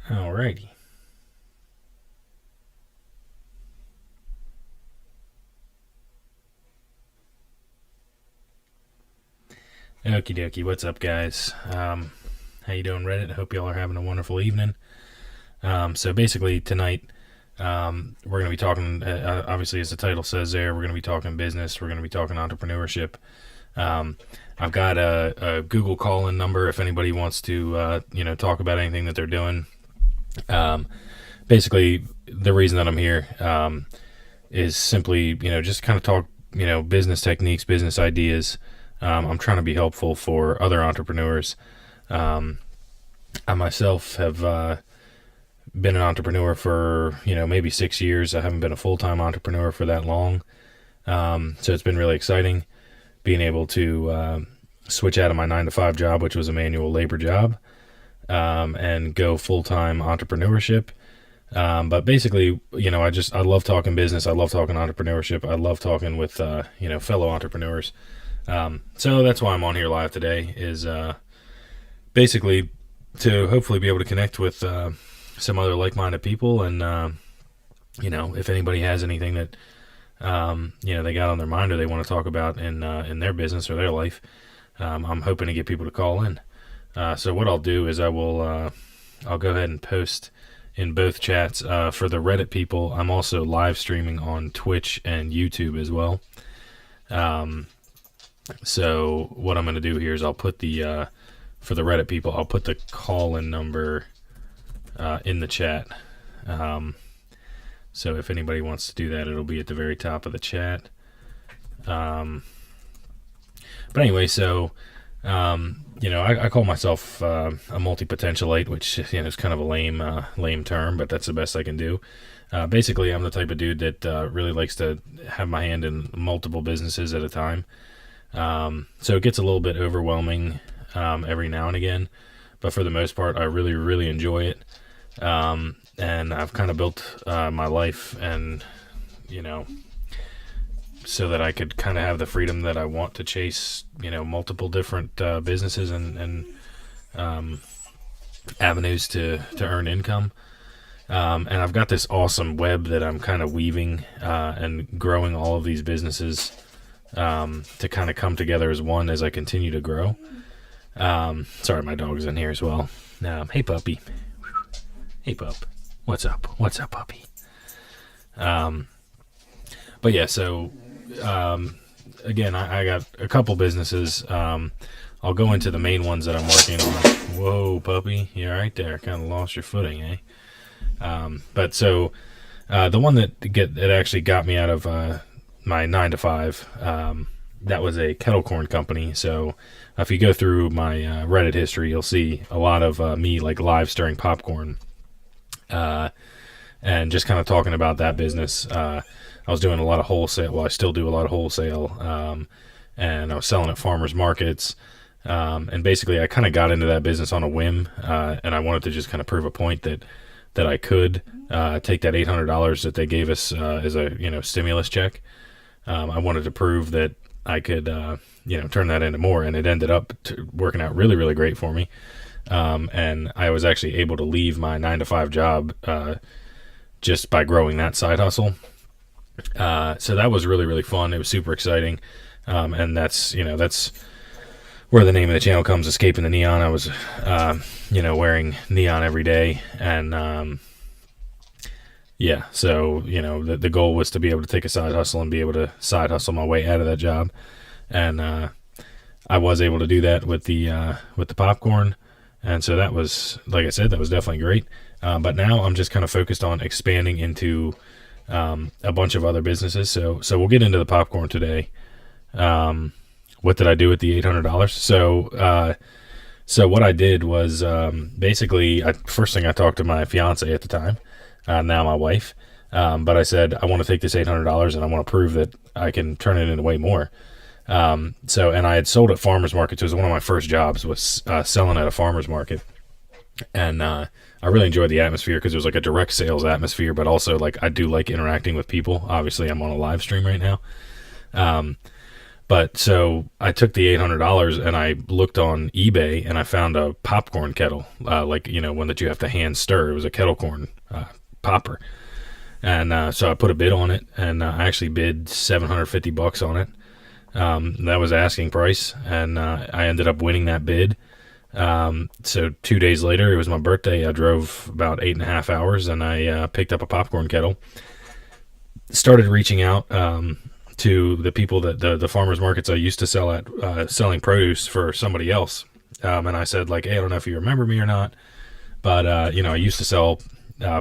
Alrighty. Okie dokie. What's up, guys? How you doing, Reddit? I hope y'all are having a wonderful evening. So basically tonight, we're going to be talking, obviously as the title says there, we're going to be talking business. We're going to be talking entrepreneurship. I've got a Google call-in number if anybody wants to, talk about anything that they're doing. Basically, the reason that I'm here is simply, just kind of talk, business techniques, business ideas. I'm trying to be helpful for other entrepreneurs. I myself have been an entrepreneur for, maybe 6 years. I haven't been a full-time entrepreneur for that long. So it's been really exciting being able to switch out of my 9-to-5 job, which was a manual labor job, and go full-time entrepreneurship. But basically, I love talking business. I love talking entrepreneurship. I love talking with, fellow entrepreneurs. So that's why I'm on here live today is, basically to hopefully be able to connect with, some other like-minded people. And, if anybody has anything that, they got on their mind or they want to talk about in their business or their life, I'm hoping to get people to call in. So what I'll do is I'll go ahead and post in both chats. For the Reddit people, I'm also live streaming on Twitch and YouTube as well. So what I'm going to do here is I'll put for the Reddit people, I'll put the call-in number in the chat. So if anybody wants to do that, it'll be at the very top of the chat. But anyway, so, I call myself a multi-potentialite, which, is kind of a lame term, but that's the best I can do. Basically, I'm the type of dude that really likes to have my hand in multiple businesses at a time. So it gets a little bit overwhelming every now and again, but for the most part, I really, really enjoy it. And I've kind of built my life and, so that I could kind of have the freedom that I want to chase, multiple different businesses and avenues to earn income. And I've got this awesome web that I'm kind of weaving and growing all of these businesses to kind of come together as one as I continue to grow. Sorry, my dog's in here as well. Hey, puppy. Hey, pup. What's up? What's up, puppy? But yeah, so again, I got a couple businesses. I'll go into the main ones that I'm working on. Whoa, puppy. You're right there. Kind of lost your footing, eh? But so the one that actually got me out of my 9-to-5, that was a kettle corn company. So if you go through my Reddit history, you'll see a lot of me like live stirring popcorn and just kind of talking about that business. I was doing a lot of wholesale. Well, I still do a lot of wholesale, and I was selling at farmers markets. And basically, I kind of got into that business on a whim, and I wanted to just kind of prove a point that I could take that $800 that they gave us as a stimulus check. I wanted to prove that I could turn that into more, and it ended up working out really, really great for me. And I was actually able to leave my 9-to-5 job just by growing that side hustle. So that was really, really fun. It was super exciting. And that's where the name of the channel comes, Escaping the Neon. I was, wearing neon every day. And, so, the goal was to be able to take a side hustle and be able to side hustle my way out of that job. And, I was able to do that with the popcorn. And so that was, like I said, that was definitely great. But now I'm just kind of focused on expanding into a bunch of other businesses. So we'll get into the popcorn today. What did I do with the $800? So what I did was basically, first thing I talked to my fiance at the time, now my wife. But I said, I want to take this $800 and I want to prove that I can turn it into way more. And I had sold at farmers markets. It was one of my first jobs was selling at a farmers market. And I really enjoyed the atmosphere because it was like a direct sales atmosphere, but also like I do like interacting with people. Obviously, I'm on a live stream right now. But so I took the $800 and I looked on eBay and I found a popcorn kettle, like, one that you have to hand stir. It was a kettle corn popper. And so I put a bid on it, and I actually bid $750 on it. That was asking price, and I ended up winning that bid. So 2 days later, it was my birthday. I drove about 8.5 hours, and I picked up a popcorn kettle. Started reaching out to the people that the farmers markets I used to sell at, selling produce for somebody else. And I said, like, hey, I don't know if you remember me or not, but I used to sell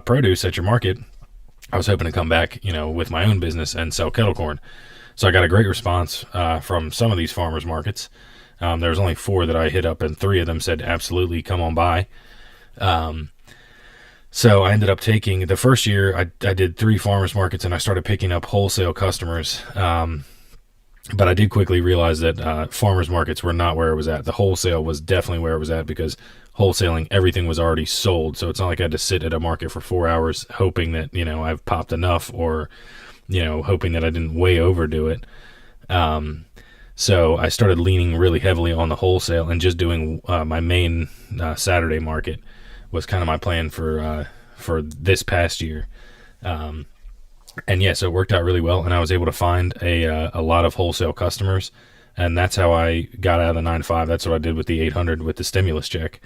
produce at your market. I was hoping to come back, with my own business and sell kettle corn. So I got a great response from some of these farmers markets. There was only 4 that I hit up, and 3 of them said, absolutely, come on by. So I ended up taking, the first year, I did 3 farmers markets, and I started picking up wholesale customers. But I did quickly realize that farmers markets were not where it was at. The wholesale was definitely where it was at, because wholesaling, everything was already sold. So it's not like I had to sit at a market for 4 hours hoping that, I've popped enough, or, hoping that I didn't way overdo it. So I started leaning really heavily on the wholesale and just doing my main Saturday market was kind of my plan for this past year. And yeah, so it worked out really well, and I was able to find a lot of wholesale customers, and that's how I got out of the 9-to-5. That's what I did with the 800 with the stimulus check.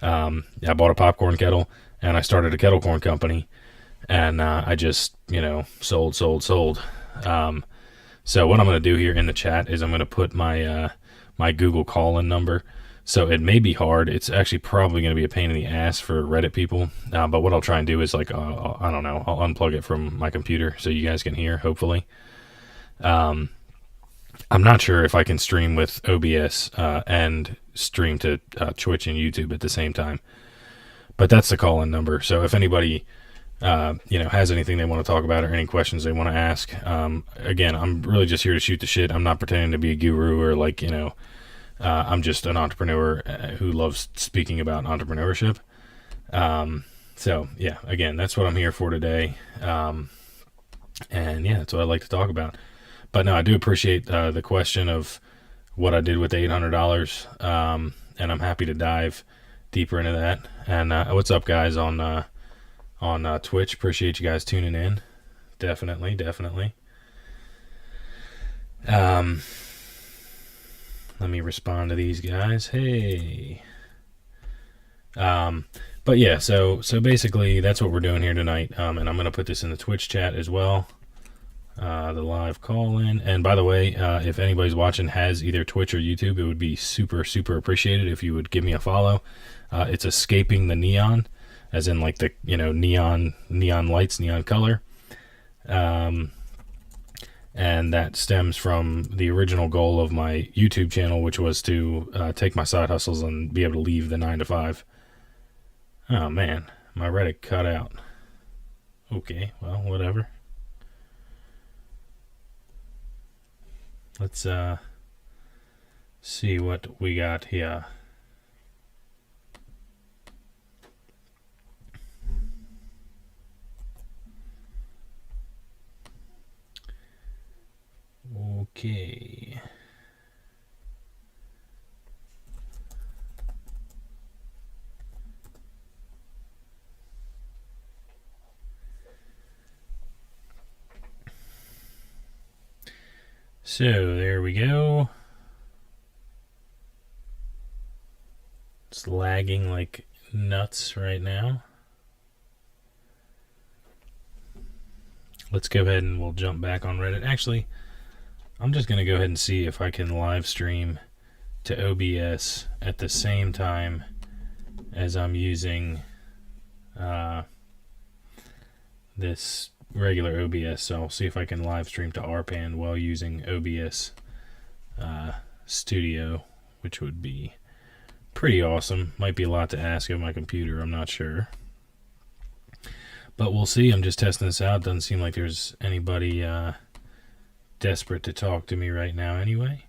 I bought a popcorn kettle, and I started a kettle corn company, and I just, sold. So what I'm going to do here in the chat is I'm going to put my my Google call-in number. So it may be hard. It's actually probably going to be a pain in the ass for Reddit people. But what I'll try and do is, like, I don't know, I'll unplug it from my computer so you guys can hear, hopefully. I'm not sure if I can stream with OBS and stream to Twitch and YouTube at the same time. But that's the call-in number. So if anybody has anything they want to talk about or any questions they want to ask, again, I'm really just here to shoot the shit. I'm not pretending to be a guru or, like, I'm just an entrepreneur who loves speaking about entrepreneurship. So yeah, again, that's what I'm here for today. And yeah, that's what I'd like to talk about. But no, I do appreciate the question of what I did with the $800. And I'm happy to dive deeper into that. And what's up, guys, on Twitch? Appreciate you guys tuning in. Definitely. Let me respond to these guys. Hey. But yeah, so basically that's what we're doing here tonight. And I'm going to put this in the Twitch chat as well. The live call in. And by the way, if anybody's watching has either Twitch or YouTube, it would be super, super appreciated if you would give me a follow. It's Escaping the Neon, as in, like, the, neon lights, neon color. And that stems from the original goal of my YouTube channel, which was to take my side hustles and be able to leave the 9-to-5. Oh, man. My Reddit cut out. Okay, well, whatever. Let's see what we got here. Okay. So there we go. It's lagging like nuts right now. Let's go ahead and we'll jump back on Reddit. Actually, I'm just going to go ahead and see if I can live stream to OBS at the same time as I'm using this regular OBS. So I'll see if I can live stream to RPAN while using OBS Studio, which would be pretty awesome. Might be a lot to ask of my computer, I'm not sure. But we'll see. I'm just testing this out. Doesn't seem like there's anybody desperate to talk to me right now anyway.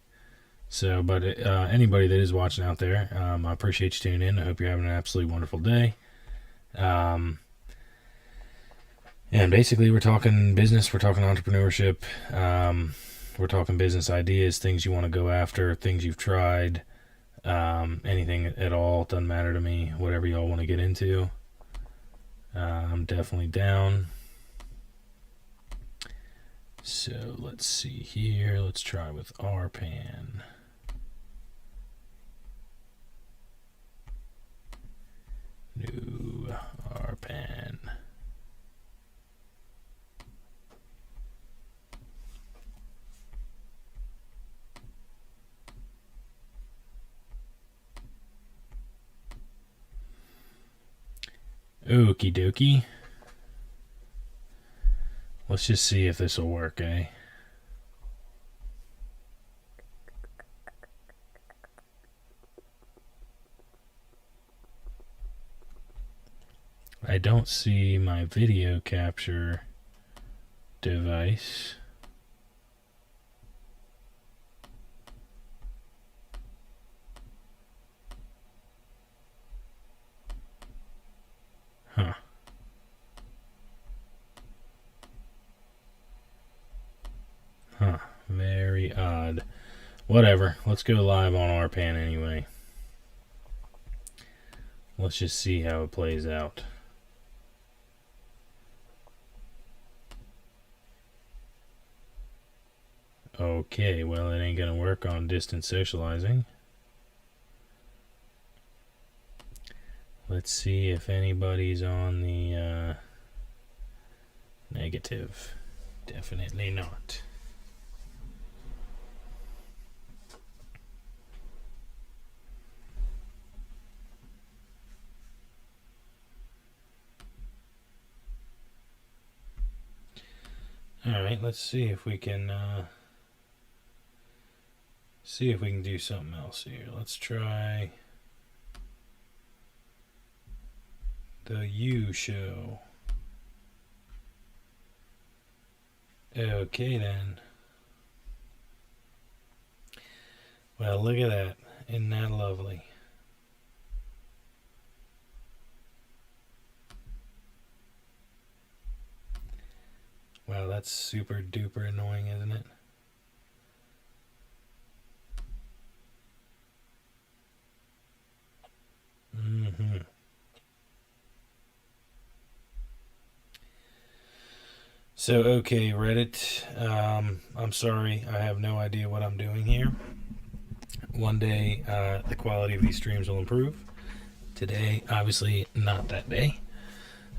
So, but anybody that is watching out there, I appreciate you tuning in. I hope you're having an absolutely wonderful day. And basically, we're talking business, we're talking entrepreneurship. We're talking business ideas, things you want to go after, things you've tried, anything at all. Doesn't matter to me. Whatever y'all want to get into, I'm definitely down. So let's see here. Let's try with our pan. New our pan. Okie dokie. Let's just see if this will work, eh? I don't see my video capture device. Huh. Huh. Very odd. Whatever. Let's go live on our pan anyway. Let's just see how it plays out. Okay, well, it ain't gonna work on distance socializing. Let's see if anybody's on the negative. Definitely not. Alright, let's see if we can do something else here. Let's try the U show. Okay then. Well, look at that. Isn't that lovely? Wow, that's super duper annoying, isn't it? Mm-hmm. So, okay, Reddit, I'm sorry, I have no idea what I'm doing here. One day, the quality of these streams will improve. Today, obviously, not that day.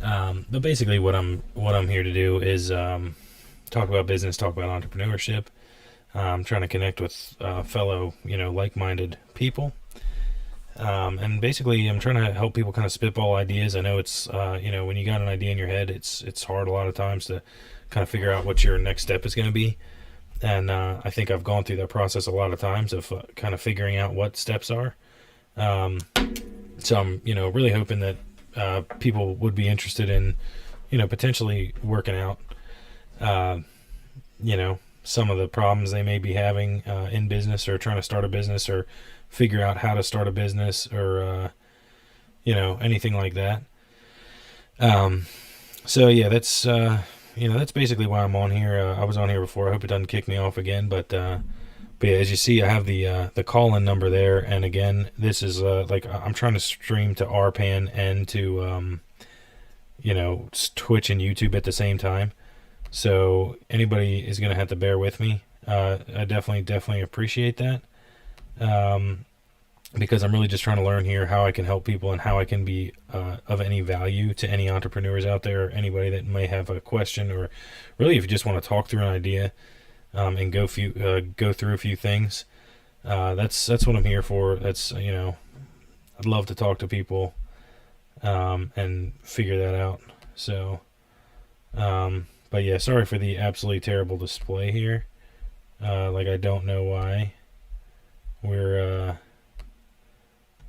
But basically, what I'm here to do is talk about business, talk about entrepreneurship. I'm trying to connect with fellow, like-minded people. And basically, I'm trying to help people kind of spitball ideas. I know it's, when you got an idea in your head, it's hard a lot of times to kind of figure out what your next step is going to be. And I think I've gone through that process a lot of times of kind of figuring out what steps are. So I'm, really hoping that people would be interested in, potentially working out, some of the problems they may be having in business, or trying to start a business, or figure out how to start a business, or anything like that. So yeah, that's that's basically why I'm on here. I was on here before. I hope it doesn't kick me off again, but yeah, as you see, I have the call-in number there, and again, this is I'm trying to stream to RPAN and to Twitch and YouTube at the same time. So anybody is going to have to bear with me. I definitely appreciate that. Because I'm really just trying to learn here how I can help people and how I can be of any value to any entrepreneurs out there, or anybody that may have a question, or really if you just want to talk through an idea and go through a few things. That's what I'm here for. That's I'd love to talk to people and figure that out. So, but yeah, sorry for the absolutely terrible display here. I don't know why.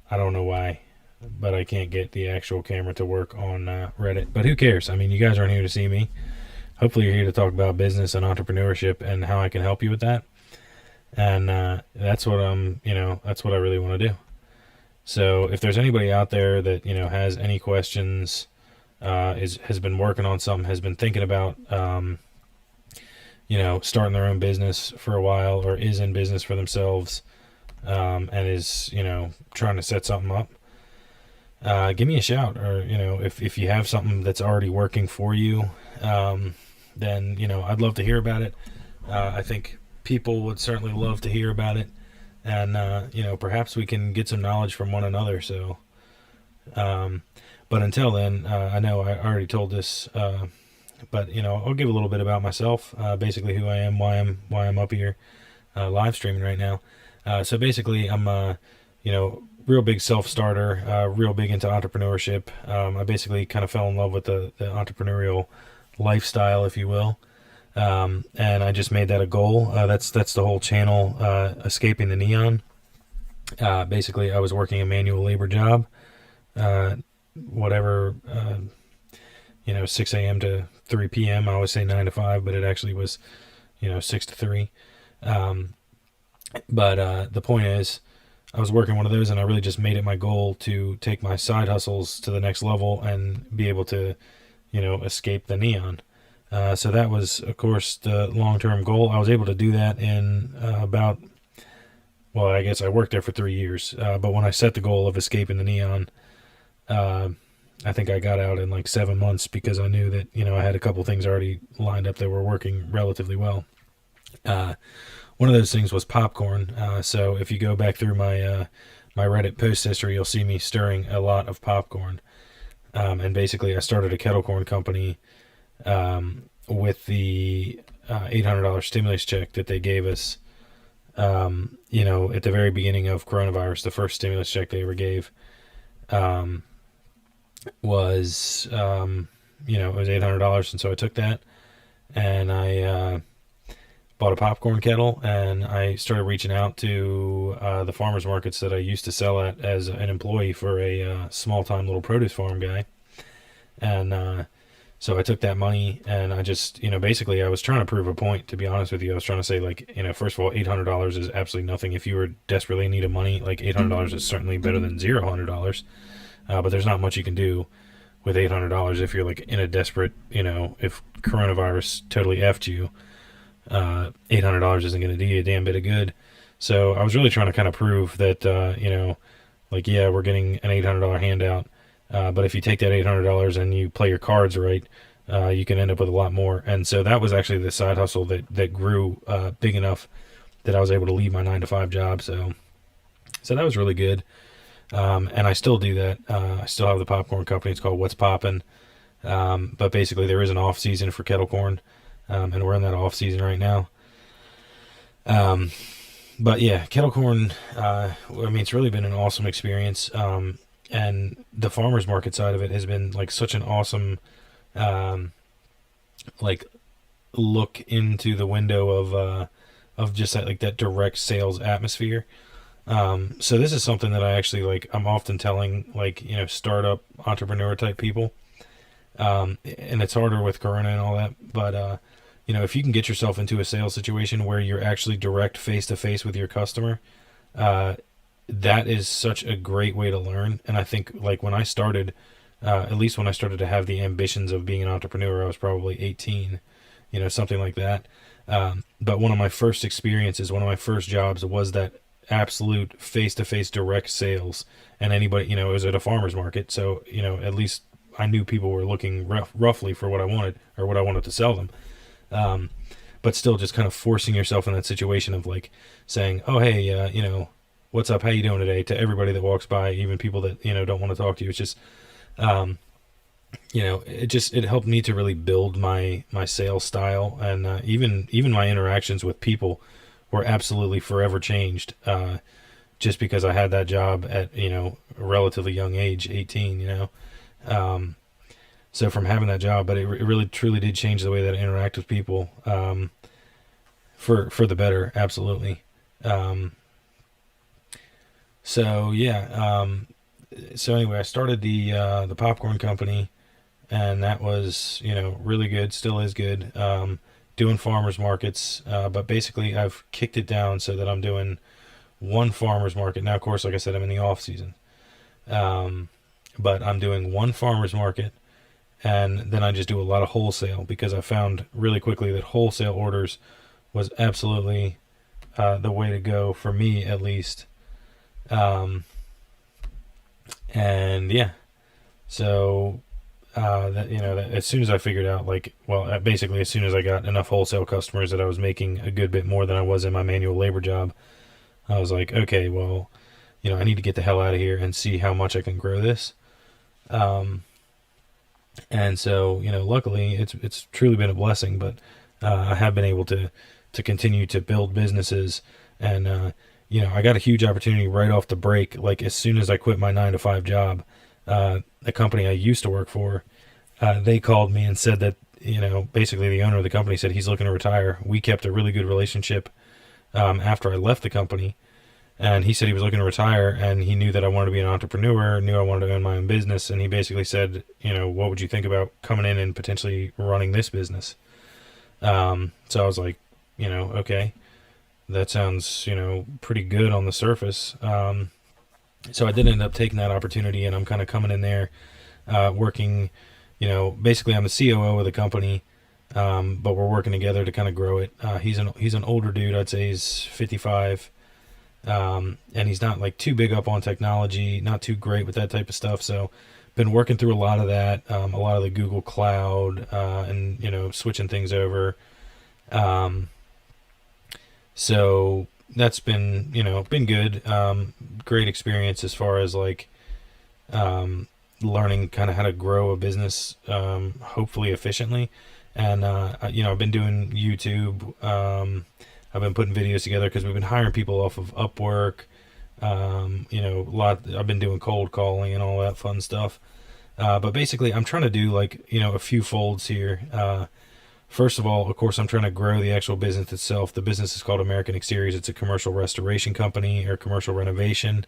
I don't know why, but I can't get the actual camera to work on Reddit. But who cares? I mean, you guys aren't here to see me. Hopefully you're here to talk about business and entrepreneurship and how I can help you with that. And that's what that's what I really want to do. So if there's anybody out there that, has any questions, has been working on something, has been thinking about, starting their own business for a while or is in business for themselves, and is, trying to set something up, give me a shout. Or, if you have something that's already working for you, then, I'd love to hear about it. I think people would certainly love to hear about it. And, perhaps we can get some knowledge from one another. So, but until then, I know I already told this, but, I'll give a little bit about myself, basically who I am, why I'm up here, live streaming right now. So basically I'm, real big self-starter, real big into entrepreneurship. I basically kind of fell in love with the entrepreneurial lifestyle, if you will. And I just made that a goal. That's the whole channel, Escaping the Neon. Basically I was working a manual labor job, whatever, 6 a.m. to 3 p.m. I always say 9 to 5, but it actually was, 6 to 3. But the point is, I was working one of those, and I really just made it my goal to take my side hustles to the next level and be able to, escape the neon. So that was, of course, the long-term goal. I was able to do that in I guess I worked there for 3 years. But when I set the goal of escaping the neon, I think I got out in like 7 months because I knew that, I had a couple things already lined up that were working relatively well. One of those things was popcorn. So if you go back through my Reddit post history, you'll see me stirring a lot of popcorn. And basically I started a kettle corn company with the $800 stimulus check that they gave us, at the very beginning of coronavirus. The first stimulus check they ever gave was, it was $800. And so I took that and I bought a popcorn kettle, and I started reaching out to the farmers markets that I used to sell at as an employee for a small-time little produce farm guy. And so I took that money, and I just, basically I was trying to prove a point, to be honest with you. I was trying to say, like, first of all, $800 is absolutely nothing. If you were desperately in need of money, like, $800 is certainly better than $0. But there's not much you can do with $800 if you're, like, in a desperate, if coronavirus totally effed you. $800 isn't going to do you a damn bit of good. So I was really trying to kind of prove that, we're getting an $800 handout. But if you take that $800 and you play your cards right, you can end up with a lot more. And so that was actually the side hustle that grew, big enough that I was able to leave my 9-to-5 job. So that was really good. And I still do that. I still have the popcorn company. It's called What's Poppin'. But basically there is an off season for kettle corn. And we're in that off season right now. But yeah, kettle corn, it's really been an awesome experience. And the farmer's market side of it has been like such an awesome, look into the window of just that direct sales atmosphere. So this is something that I actually I'm often telling startup entrepreneur type people. And it's harder with Corona and all that, but, if you can get yourself into a sales situation where you're actually direct face to face with your customer, that is such a great way to learn. And I think when I started, at least when I started to have the ambitions of being an entrepreneur, I was probably 18, something like that. But one of my first experiences, one of my first jobs was that absolute face to face direct sales. And anybody, it was at a farmer's market. So, at least I knew people were looking roughly for what I wanted or what I wanted to sell them. But still just kind of forcing yourself in that situation of saying, oh, hey, what's up? How you doing today? To everybody that walks by, even people that, don't want to talk to you. It's just, it helped me to really build my sales style. And, even my interactions with people were absolutely forever changed. Just because I had that job at, a relatively young age, 18, so from having that job, but it really truly did change the way that I interact with people, for the better. Absolutely. So anyway, I started the popcorn company, and that was, really good. Still is good. Doing farmers markets. But basically I've kicked it down so that I'm doing one farmers market. Now, of course, like I said, I'm in the off season. But I'm doing one farmers market, and then I just do a lot of wholesale, because I found really quickly that wholesale orders was absolutely the way to go for me, at least. Um, and yeah, so that that as soon as I figured out, like, well, basically as soon as I got enough wholesale customers that I was making a good bit more than I was in my manual labor job, I was like, okay, well, I need to get the hell out of here and see how much I can grow this. Um, and so, luckily, it's truly been a blessing. But I have been able to continue to build businesses, and I got a huge opportunity right off the break. Like, as soon as I quit my 9 to 5 job, the company I used to work for, they called me and said that, basically the owner of the company said he's looking to retire. We kept a really good relationship after I left the company. And he said he was looking to retire, and he knew that I wanted to be an entrepreneur, knew I wanted to own my own business. And he basically said, what would you think about coming in and potentially running this business? So I was like, okay, that sounds, pretty good on the surface. So I did end up taking that opportunity, and I'm kind of coming in there, working, basically I'm the COO of the company, but we're working together to kind of grow it. He's an older dude. I'd say he's 55. And he's not like too big up on technology, not too great with that type of stuff. So been working through a lot of that, a lot of the Google Cloud, and, switching things over. So that's been, been good. Great experience as far as like, learning kind of how to grow a business, hopefully efficiently. And, I've been doing YouTube, I've been putting videos together because we've been hiring people off of Upwork. I've been doing cold calling and all that fun stuff. But basically, I'm trying to do like, a few folds here. First of all, of course, I'm trying to grow the actual business itself. The business is called American Exteriors. It's a commercial restoration company, or commercial renovation.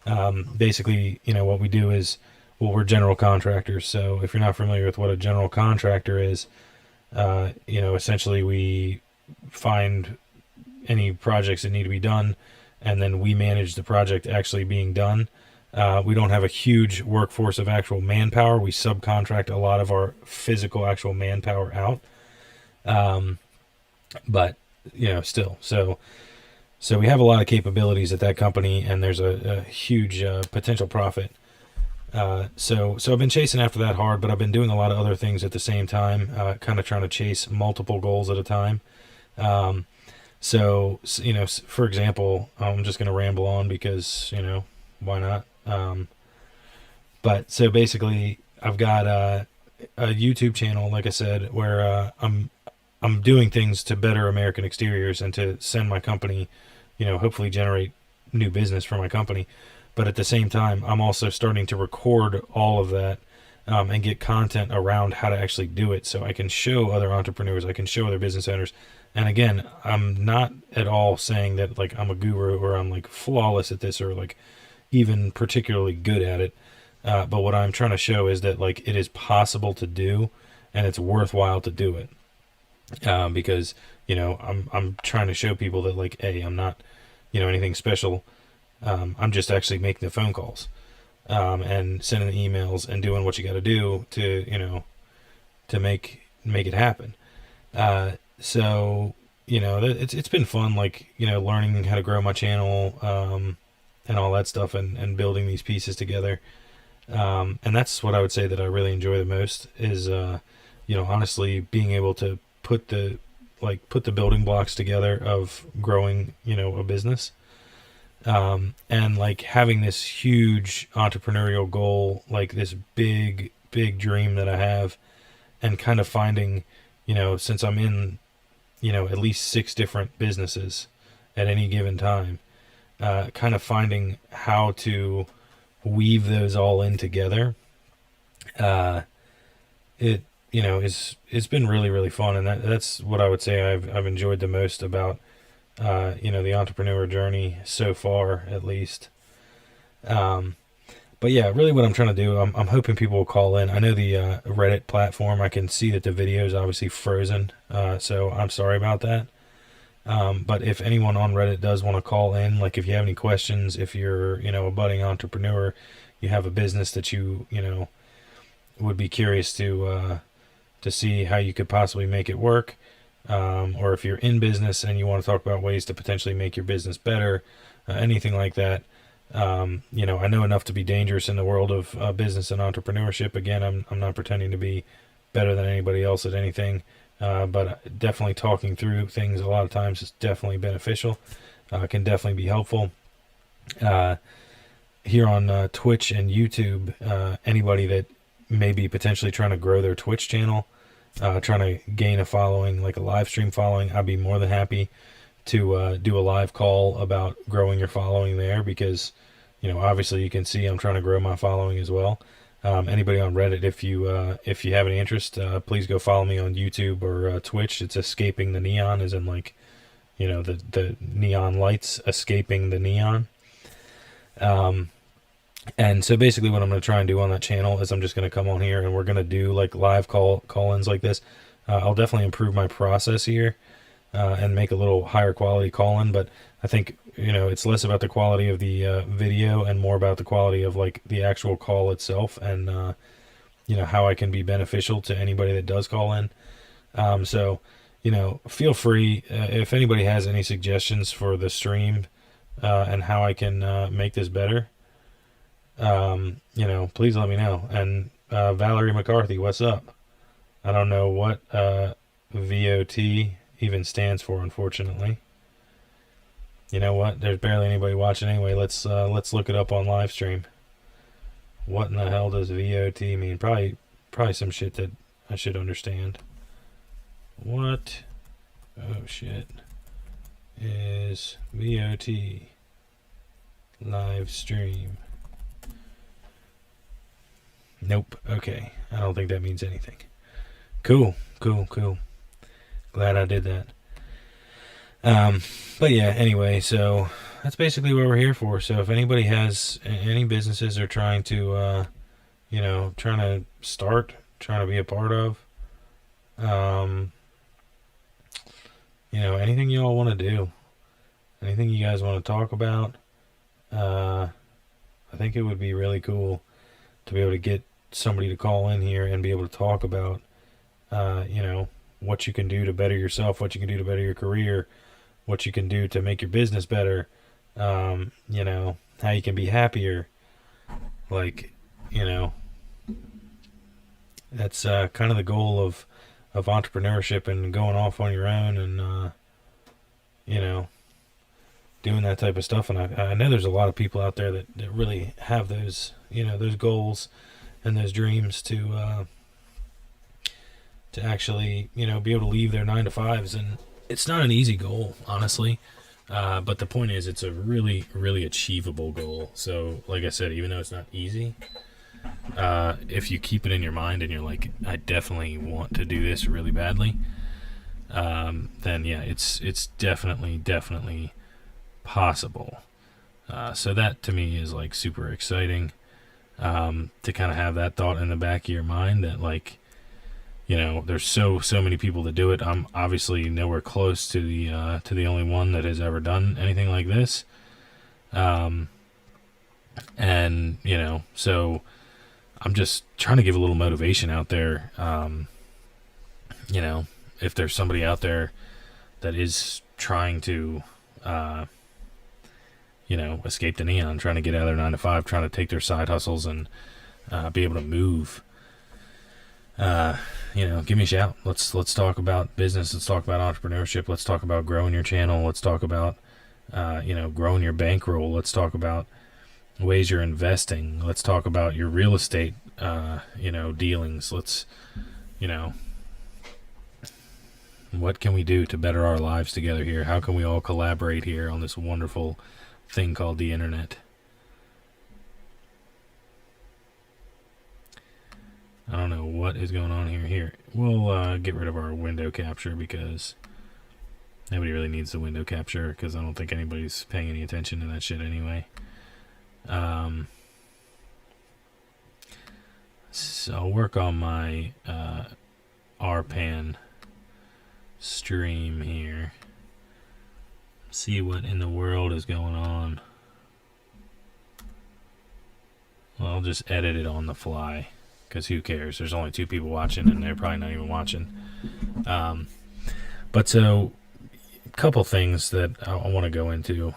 Basically, what we do is, well, we're general contractors. So if you're not familiar with what a general contractor is, essentially we find any projects that need to be done, and then we manage the project actually being done. We don't have a huge workforce of actual manpower. We subcontract a lot of our physical actual manpower out. But still, so we have a lot of capabilities at that company, and there's a huge potential profit. So I've been chasing after that hard, but I've been doing a lot of other things at the same time, kind of trying to chase multiple goals at a time. So, for example, I'm just going to ramble on because, why not? But so basically I've got a YouTube channel, like I said, where I'm doing things to better American Exteriors and to send my company, hopefully generate new business for my company. But at the same time, I'm also starting to record all of that, and get content around how to actually do it, so I can show other entrepreneurs, I can show other business owners. And again, I'm not at all saying that like I'm a guru or I'm like flawless at this or like even particularly good at it. But what I'm trying to show is that like it is possible to do, and it's worthwhile to do it. Because I'm trying to show people that like, hey, I'm not anything special. I'm just actually making the phone calls, and sending the emails and doing what you got to do to to make it happen. So it's been fun, like learning how to grow my channel, and all that stuff, and building these pieces together. And that's what I would say that I really enjoy the most is honestly being able to put the building blocks together of growing a business, and like having this huge entrepreneurial goal, like this big dream that I have, and kind of finding since I'm in at least 6 different businesses at any given time, kind of finding how to weave those all in together. It's been really fun, and that's what I would say I've enjoyed the most about the entrepreneur journey so far, at least. But yeah, really what I'm trying to do, I'm hoping people will call in. I know the Reddit platform, I can see that the video is obviously frozen, so I'm sorry about that. But if anyone on Reddit does want to call in, like if you have any questions, if you're a budding entrepreneur, you have a business that you would be curious to see how you could possibly make it work. Or if you're in business and you want to talk about ways to potentially make your business better, anything like that. You know, I know enough to be dangerous in the world of business and entrepreneurship. Again, I'm not pretending to be better than anybody else at anything, but definitely talking through things a lot of times is definitely beneficial. Can definitely be helpful. Here on Twitch and YouTube, anybody that may be potentially trying to grow their Twitch channel, trying to gain a following, like a live stream following, I'd be more than happy to do a live call about growing your following there, because, you know, obviously you can see I'm trying to grow my following as well. Anybody on Reddit, if you have any interest, please go follow me on YouTube or Twitch. It's Escaping the Neon, as in, like, you know, the neon lights escaping the neon. And so basically what I'm going to try and do on that channel is I'm just going to come on here and we're going to do like live call-ins like this. I'll definitely improve my process here and make a little higher quality call-in, but I think, you know, it's less about the quality of the video and more about the quality of like the actual call itself, and you know, how I can be beneficial to anybody that does call in. So, you know, feel free if anybody has any suggestions for the stream and how I can make this better. You know, please let me know. And Valerie McCarthy, what's up? I don't know what VOT even stands for, unfortunately. You know what? There's barely anybody watching anyway. Let's look it up on live stream. What in the hell does VOT mean? Probably some shit that I should understand. What? Oh shit. Is VOT live stream? Nope. Okay. I don't think that means anything. Cool. Glad I did that. But yeah, anyway, so that's basically what we're here for. So if anybody has any businesses they're trying to, you know, trying to start, trying to be a part of, you know, anything you all want to do, anything you guys want to talk about, I think it would be really cool to be able to get somebody to call in here and be able to talk about, you know, what you can do to better yourself, what you can do to better your career, what you can do to make your business better, you know, how you can be happier. Like, you know, that's kind of the goal of entrepreneurship and going off on your own and, you know, doing that type of stuff. And I know there's a lot of people out there that really have those, you know, those goals and those dreams to actually, you know, be able to leave their 9-to-5s. And it's not an easy goal, honestly. But the point is, it's a really, really achievable goal. So, like I said, even though it's not easy, if you keep it in your mind and you're like, I definitely want to do this really badly, then yeah, it's definitely possible. So that to me is like super exciting, to kind of have that thought in the back of your mind that, like, you know, there's so many people that do it. I'm obviously nowhere close to the only one that has ever done anything like this. And you know, so I'm just trying to give a little motivation out there. You know, if there's somebody out there that is trying to, you know, escape the neon, trying to get out of their 9-to-5, trying to take their side hustles and be able to move, you know, give me a shout. Let's talk about business. Let's talk about entrepreneurship. Let's talk about growing your channel. Let's talk about, you know, growing your bankroll. Let's talk about ways you're investing. Let's talk about your real estate, you know, dealings. Let's, you know, what can we do to better our lives together here? How can we all collaborate here on this wonderful thing called the internet? I don't know what is going on here. We'll get rid of our window capture because nobody really needs the window capture, because I don't think anybody's paying any attention to that shit anyway. So I'll work on my RPAN stream here. See what in the world is going on. Well, I'll just edit it on the fly. because who cares? There's only 2 people watching, and they're probably not even watching. But so, a couple things that I want to go into,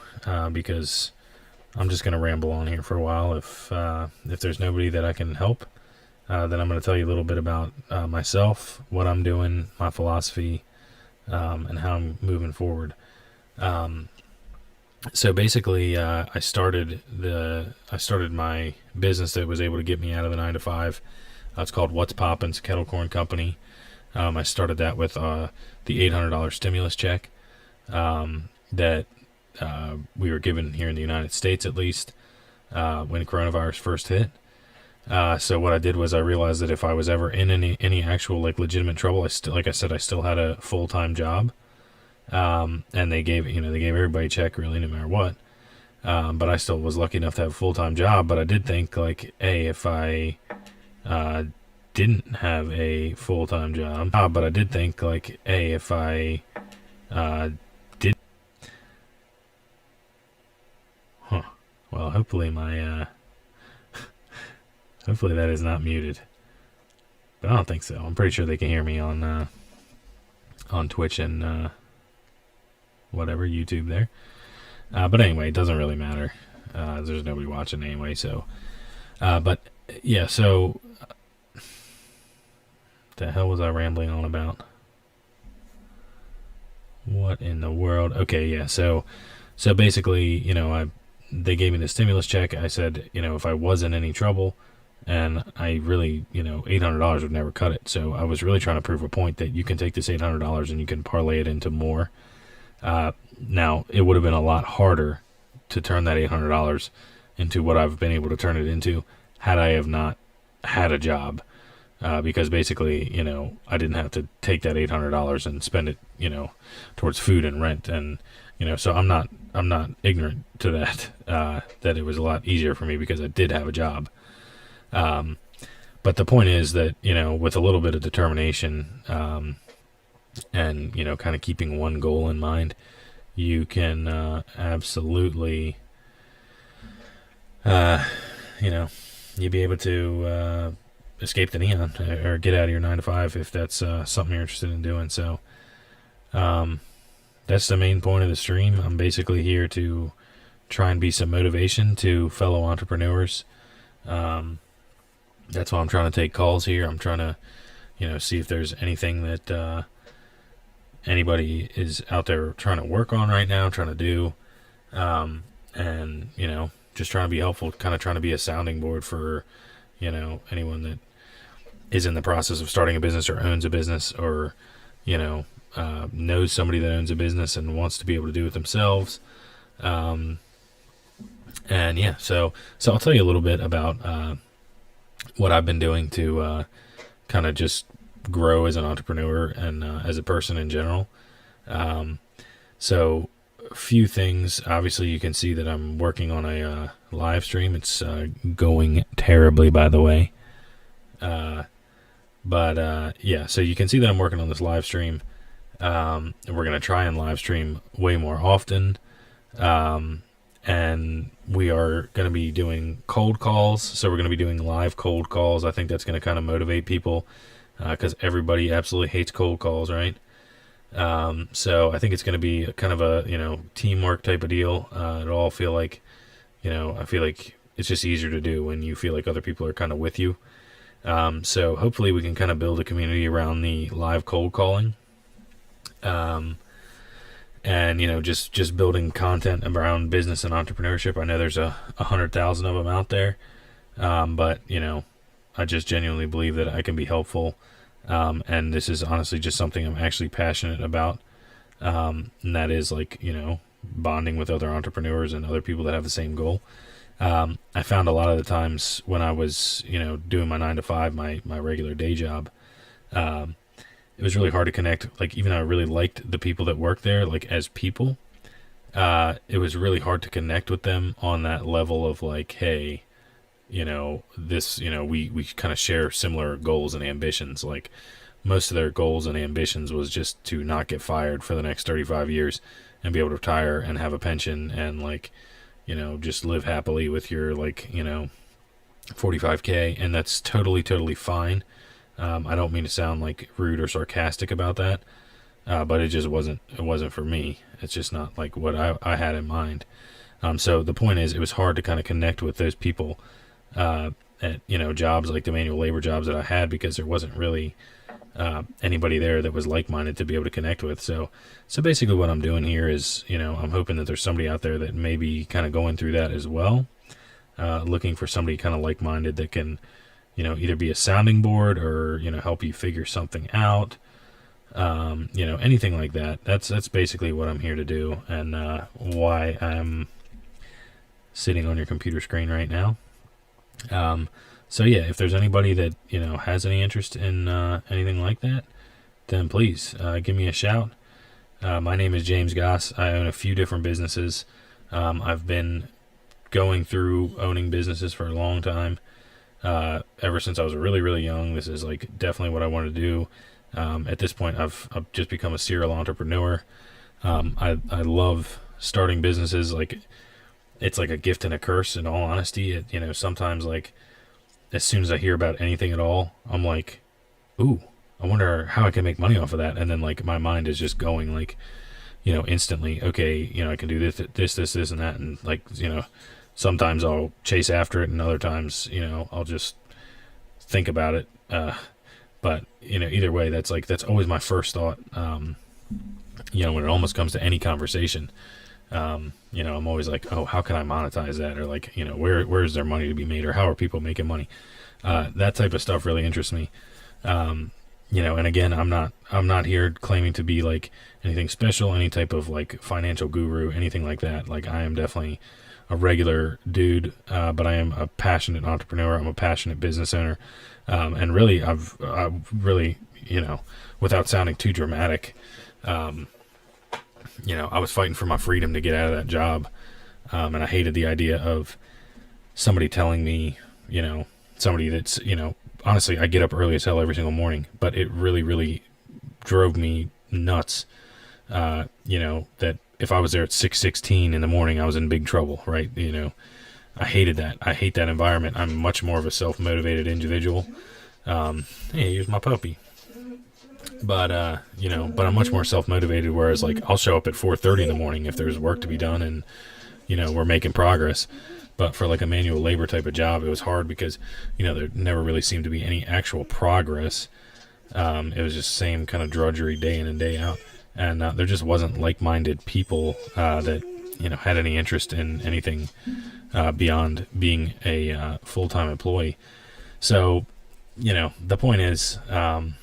because I'm just going to ramble on here for a while. If there's nobody that I can help, then I'm going to tell you a little bit about myself, what I'm doing, my philosophy, and how I'm moving forward. So basically, I started my business that was able to get me out of the 9 to 5. It's called What's Poppin's Kettle Corn Company. I started that with the $800 stimulus check that we were given here in the United States, at least, when coronavirus first hit. So what I did was I realized that if I was ever in any actual like legitimate trouble, I still had a full-time job. And they gave everybody a check really no matter what. But I still was lucky enough to have a full-time job. But I did think like, hey, if I didn't have a full-time job, well, hopefully hopefully that is not muted. But I don't think so. I'm pretty sure they can hear me on Twitch and whatever, YouTube there. But anyway, it doesn't really matter. There's nobody watching anyway, so. But, yeah, so. The hell was I rambling on about? What in the world? Okay, yeah, so basically, they gave me the stimulus check. I said, if I was in any trouble, and I really, $800 would never cut it. So I was really trying to prove a point that you can take this $800 and you can parlay it into more. Now, it would have been a lot harder to turn that $800 into what I've been able to turn it into had I have not had a job. Because basically, I didn't have to take that $800 and spend it, towards food and rent. And, so I'm not ignorant to that, that it was a lot easier for me because I did have a job. But the point is that, with a little bit of determination, and, kind of keeping one goal in mind, you can, absolutely, you'll be able to, escape the neon or get out of your 9 to 5 if that's, something you're interested in doing. So, that's the main point of the stream. I'm basically here to try and be some motivation to fellow entrepreneurs. That's why I'm trying to take calls here. I'm trying to, see if there's anything that anybody is out there trying to work on right now, trying to do. And, just trying to be helpful, kind of trying to be a sounding board for, anyone that is in the process of starting a business or owns a business or, knows somebody that owns a business and wants to be able to do it themselves. And yeah, so I'll tell you a little bit about, what I've been doing to, kind of just grow as an entrepreneur and, as a person in general. So a few things. Obviously you can see that I'm working on a, live stream. It's, going terribly, by the way. But yeah, so you can see that I'm working on this live stream. And we're going to try and live stream way more often. And we are going to be doing cold calls. So we're going to be doing live cold calls. I think that's going to kind of motivate people, because everybody absolutely hates cold calls, right? So I think it's going to be kind of a, teamwork type of deal. It'll all feel like, I feel like it's just easier to do when you feel like other people are kind of with you. So hopefully we can kind of build a community around the live cold calling. And, just building content around business and entrepreneurship. I know there's 100,000 of them out there. But, I just genuinely believe that I can be helpful. And this is honestly just something I'm actually passionate about. And that is like, bonding with other entrepreneurs and other people that have the same goal. I found a lot of the times when I was, doing my 9 to 5, my regular day job, it was really hard to connect. Like, even though I really liked the people that worked there, like as people, it was really hard to connect with them on that level of like, hey, this, we kind of share similar goals and ambitions. Like most of their goals and ambitions was just to not get fired for the next 35 years and be able to retire and have a pension and like, just live happily with your like, 45K, and that's totally fine. I don't mean to sound like rude or sarcastic about that, but it wasn't for me. It's just not like what I had in mind. So the point is, it was hard to kind of connect with those people at jobs like the manual labor jobs that I had, because there wasn't really anybody there that was like-minded to be able to connect with. So basically what I'm doing here is, I'm hoping that there's somebody out there that may be kind of going through that as well, looking for somebody kind of like-minded that can, either be a sounding board or, help you figure something out. Anything like that. That's basically what I'm here to do, and why I'm sitting on your computer screen right now. So yeah, if there's anybody that, has any interest in anything like that, then please give me a shout. My name is James Goss. I own a few different businesses. I've been going through owning businesses for a long time. Ever since I was really young. This is like definitely what I want to do. At this point, I've just become a serial entrepreneur. I love starting businesses. Like, it's like a gift and a curse, in all honesty. Sometimes, like, as soon as I hear about anything at all, I'm like, ooh, I wonder how I can make money off of that. And then, like, my mind is just going, like, instantly, okay, I can do this and that. And, like, sometimes I'll chase after it, and other times, I'll just think about it. But, either way, that's always my first thought, when it almost comes to any conversation. I'm always like, oh, how can I monetize that? Or like, where is there money to be made, or how are people making money? That type of stuff really interests me. And again, I'm not here claiming to be like anything special, any type of like financial guru, anything like that. Like, I am definitely a regular dude, but I am a passionate entrepreneur. I'm a passionate business owner. And really, I've really, without sounding too dramatic, I was fighting for my freedom to get out of that job. And I hated the idea of somebody telling me, somebody that's, honestly, I get up early as hell every single morning, but it really drove me nuts. That if I was there at 6:16 in the morning, I was in big trouble, right? I hated that. I hate that environment. I'm much more of a self-motivated individual. Hey, here's my puppy. But I'm much more self-motivated, whereas like I'll show up at 4:30 in the morning if there's work to be done and, we're making progress. But for like a manual labor type of job, it was hard because, there never really seemed to be any actual progress. It was just same kind of drudgery day in and day out. And there just wasn't like-minded people that, had any interest in anything beyond being a full-time employee. So, the point is, I'm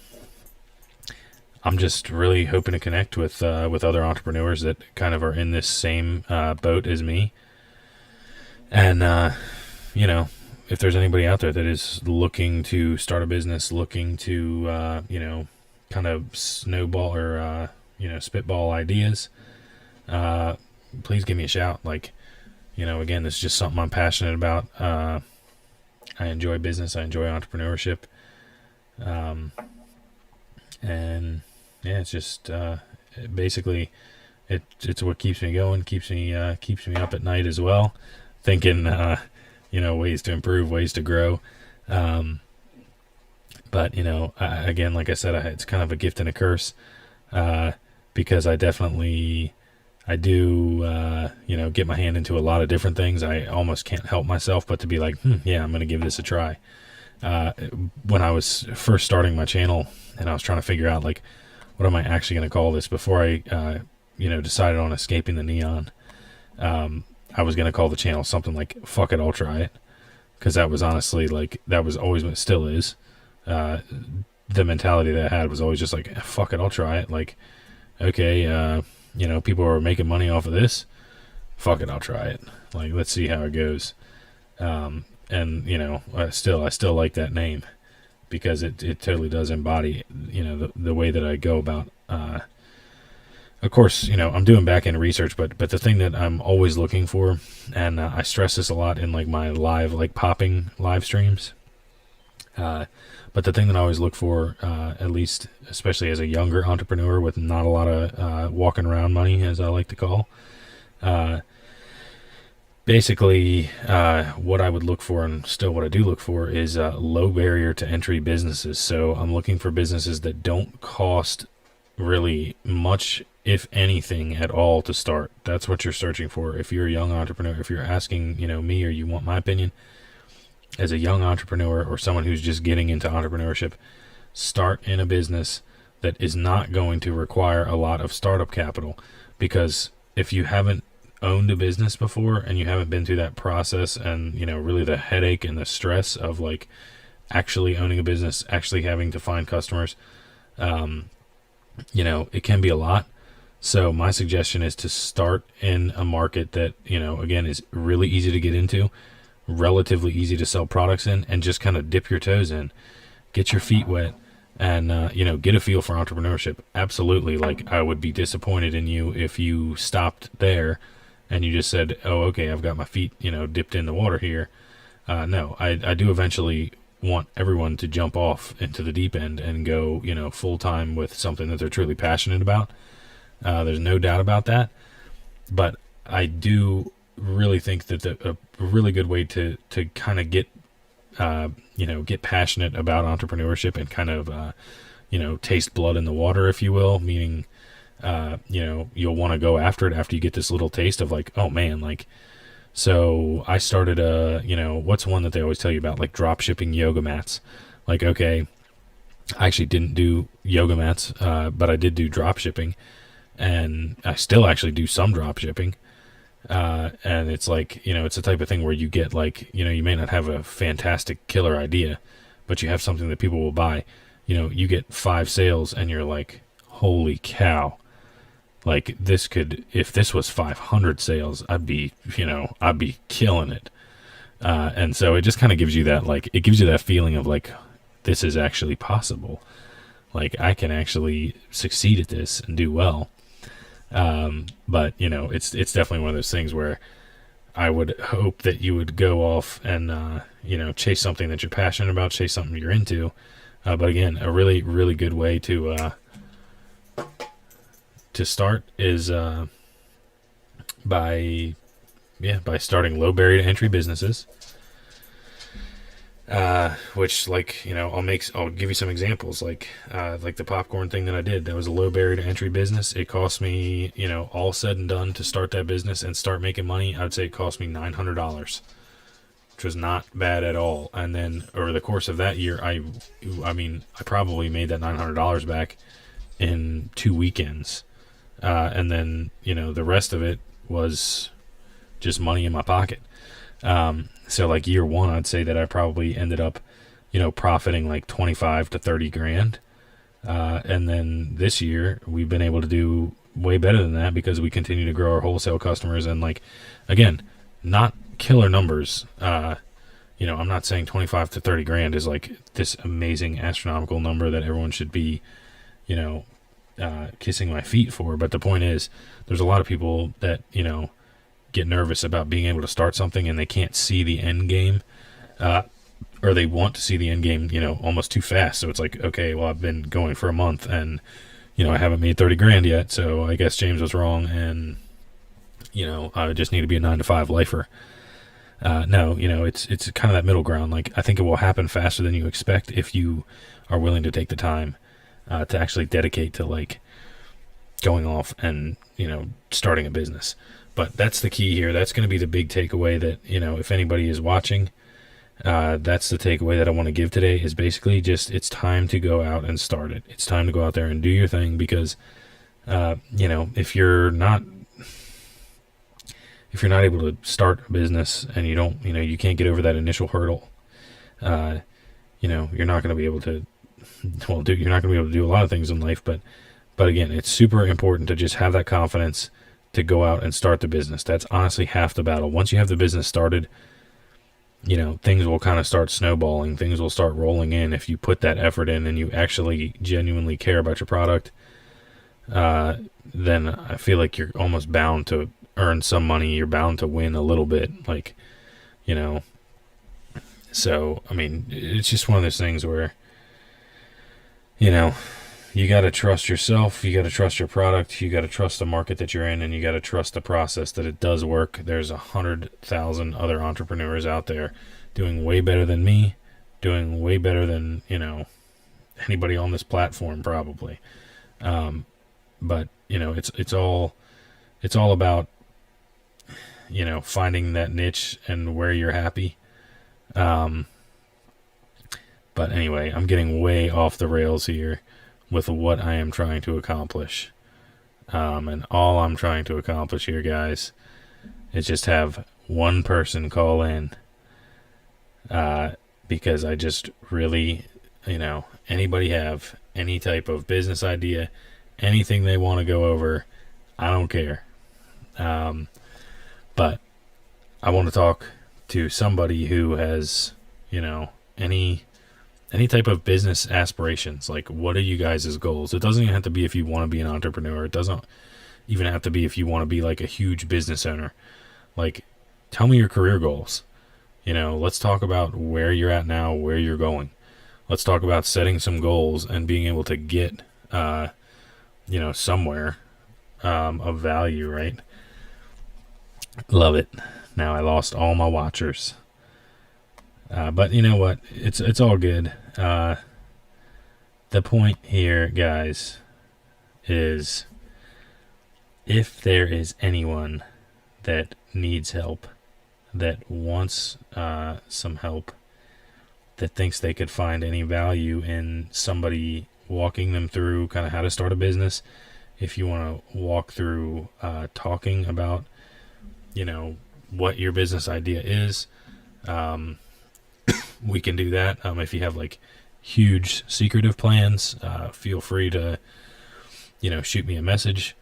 just really hoping to connect with other entrepreneurs that kind of are in this same boat as me. And, if there's anybody out there that is looking to start a business, looking to, kind of snowball or, spitball ideas, please give me a shout. Like, again, this is just something I'm passionate about. I enjoy business. I enjoy entrepreneurship. And yeah, it's just, basically it's what keeps me going, keeps me up at night as well, thinking, ways to improve, ways to grow. But, again, like I said, it's kind of a gift and a curse, because I do, get my hand into a lot of different things. I almost can't help myself but to be like, yeah, I'm going to give this a try. When I was first starting my channel and I was trying to figure out, like, what am I actually going to call this before I, decided on escaping the neon, I was going to call the channel something like, fuck it, I'll try it. Cause that was honestly like, that was always what still is. The mentality that I had was always just like, fuck it, I'll try it. Like, okay, people are making money off of this. Fuck it, I'll try it. Like, let's see how it goes. And I still like that name because it totally does embody, the way that I go about, of course, I'm doing back end research, but the thing that I'm always looking for, and I stress this a lot in like my popping live streams, but the thing that I always look for, at least, especially as a younger entrepreneur with not a lot of walking around money, as I like to call, basically, what I would look for, and still what I do look for, is low barrier to entry businesses. So I'm looking for businesses that don't cost really much, if anything at all, to start. That's what you're searching for. If you're a young entrepreneur, if you're asking, me, or you want my opinion, as a young entrepreneur or someone who's just getting into entrepreneurship, start in a business that is not going to require a lot of startup capital. Because if you haven't owned a business before and you haven't been through that process and, really the headache and the stress of like actually owning a business, actually having to find customers, it can be a lot. So my suggestion is to start in a market that, again, is really easy to get into, relatively easy to sell products in, and just kind of dip your toes in, get your feet wet, and, get a feel for entrepreneurship. Absolutely. Like, I would be disappointed in you if you stopped there and you just said, oh, okay, I've got my feet, dipped in the water here. No, I do eventually want everyone to jump off into the deep end and go, full time with something that they're truly passionate about. There's no doubt about that. But I do really think that a really good way to kind of get, get passionate about entrepreneurship and kind of, taste blood in the water, if you will, meaning, you'll want to go after it after you get this little taste of like, oh man, like, so I started what's one that they always tell you about, like drop shipping yoga mats. Like, okay, I actually didn't do yoga mats, but I did do drop shipping, and I still actually do some drop shipping. And it's like, it's the type of thing where you get like, you may not have a fantastic killer idea, but you have something that people will buy. You get 5 sales and you're like, holy cow. Like, if this was 500 sales, I'd be killing it. And so it just kind of gives you that, like, it gives you that feeling of like, this is actually possible. Like, I can actually succeed at this and do well. But it's definitely one of those things where I would hope that you would go off and, chase something that you're passionate about, chase something you're into. But again, a really, really good way to start is by starting low barrier to entry businesses, which, like, I'll give you some examples, like the popcorn thing that I did. That was a low barrier to entry business. It cost me, all said and done, to start that business and start making money, I'd say it cost me $900, which was not bad at all. And then over the course of that year, I probably made that $900 back in 2 weekends. And then, the rest of it was just money in my pocket. So like year one, I'd say that I probably ended up, profiting like 25 to 30 grand. And then this year we've been able to do way better than that because we continue to grow our wholesale customers. And like, again, not killer numbers. I'm not saying 25 to 30 grand is like this amazing astronomical number that everyone should be, kissing my feet for. But the point is, there's a lot of people that, get nervous about being able to start something and they can't see the end game, or they want to see the end game, almost too fast. So it's like, okay, well, I've been going for a month and, I haven't made 30 grand yet. So I guess James was wrong. And, I just need to be a 9-to-5 lifer. No, it's kind of that middle ground. Like, I think it will happen faster than you expect if you are willing to take the time to actually dedicate to like going off and, starting a business. But that's the key here. That's going to be the big takeaway that, if anybody is watching, that's the takeaway that I want to give today, is basically just, it's time to go out and start it. It's time to go out there and do your thing, because, if you're not able to start a business and you don't, you can't get over that initial hurdle, you're not going to be able to, you're not going to be able to do a lot of things in life. But again, it's super important to just have that confidence to go out and start the business. That's honestly half the battle. Once you have the business started, things will kind of start snowballing. Things will start rolling in if you put that effort in and you actually genuinely care about your product. Then I feel like you're almost bound to earn some money. You're bound to win a little bit, like, so, I mean, it's just one of those things where, you got to trust yourself, you got to trust your product, you got to trust the market that you're in, and you got to trust the process that it does work. There's 100,000 other entrepreneurs out there doing way better than me, doing way better than, anybody on this platform probably. But it's all about, finding that niche and where you're happy. But anyway, I'm getting way off the rails here with what I am trying to accomplish. And all I'm trying to accomplish here, guys, is just have one person call in. Because I just really, anybody have any type of business idea, anything they want to go over, I don't care. But I want to talk to somebody who has, any type of business aspirations. Like, what are you guys' goals? It doesn't even have to be if you want to be an entrepreneur. It doesn't even have to be if you want to be like a huge business owner. Like, tell me your career goals. Let's talk about where you're at now, where you're going. Let's talk about setting some goals and being able to get, somewhere of value, right? Love it. Now I lost all my watchers. But you know what? It's all good. The point here, guys, is if there is anyone that needs help, that wants some help, that thinks they could find any value in somebody walking them through kind of how to start a business, if you want to walk through talking about, what your business idea is, we can do that. If you have like huge secretive plans, feel free to, shoot me a message.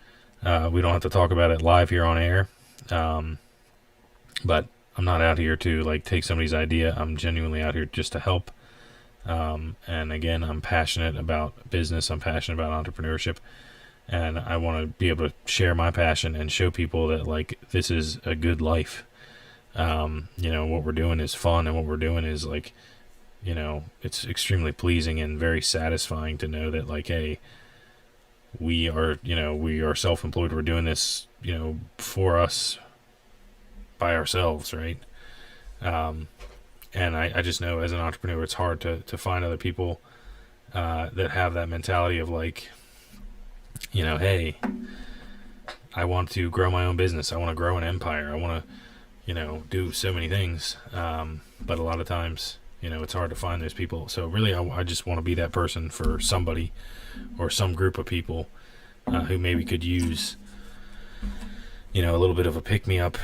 We don't have to talk about it live here on air. But I'm not out here to like take somebody's idea. I'm genuinely out here just to help. And again, I'm passionate about business. I'm passionate about entrepreneurship, and I want to be able to share my passion and show people that like this is a good life. What we're doing is fun, and what we're doing is like, it's extremely pleasing and very satisfying to know that like, hey, we are self-employed. We're doing this, for us, by ourselves, right? And I just know as an entrepreneur, it's hard to find other people that have that mentality of like, hey, I want to grow my own business. I want to grow an empire. I want to, do so many things. But a lot of times, it's hard to find those people. So really, I just want to be that person for somebody or some group of people who maybe could use, a little bit of a pick-me-up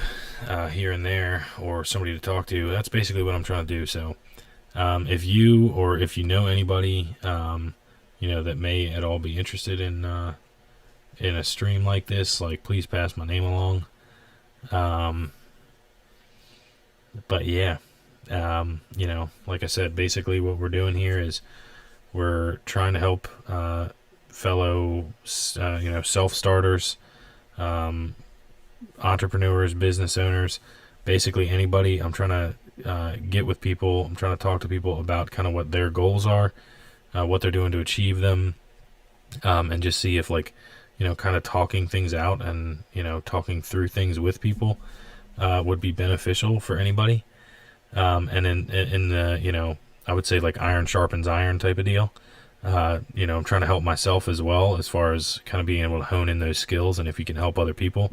here and there, or somebody to talk to. That's basically what I'm trying to do. So if you know anybody, that may at all be interested in a stream like this, like, please pass my name along. But yeah, like I said, basically what we're doing here is we're trying to help fellow, self-starters, entrepreneurs, business owners, basically anybody. I'm trying to get with people. I'm trying to talk to people about kind of what their goals are, what they're doing to achieve them, and just see if like, kind of talking things out and, talking through things with people would be beneficial for anybody. And in the, I would say like iron sharpens iron type of deal. I'm trying to help myself as well, as far as kind of being able to hone in those skills. And if you can help other people,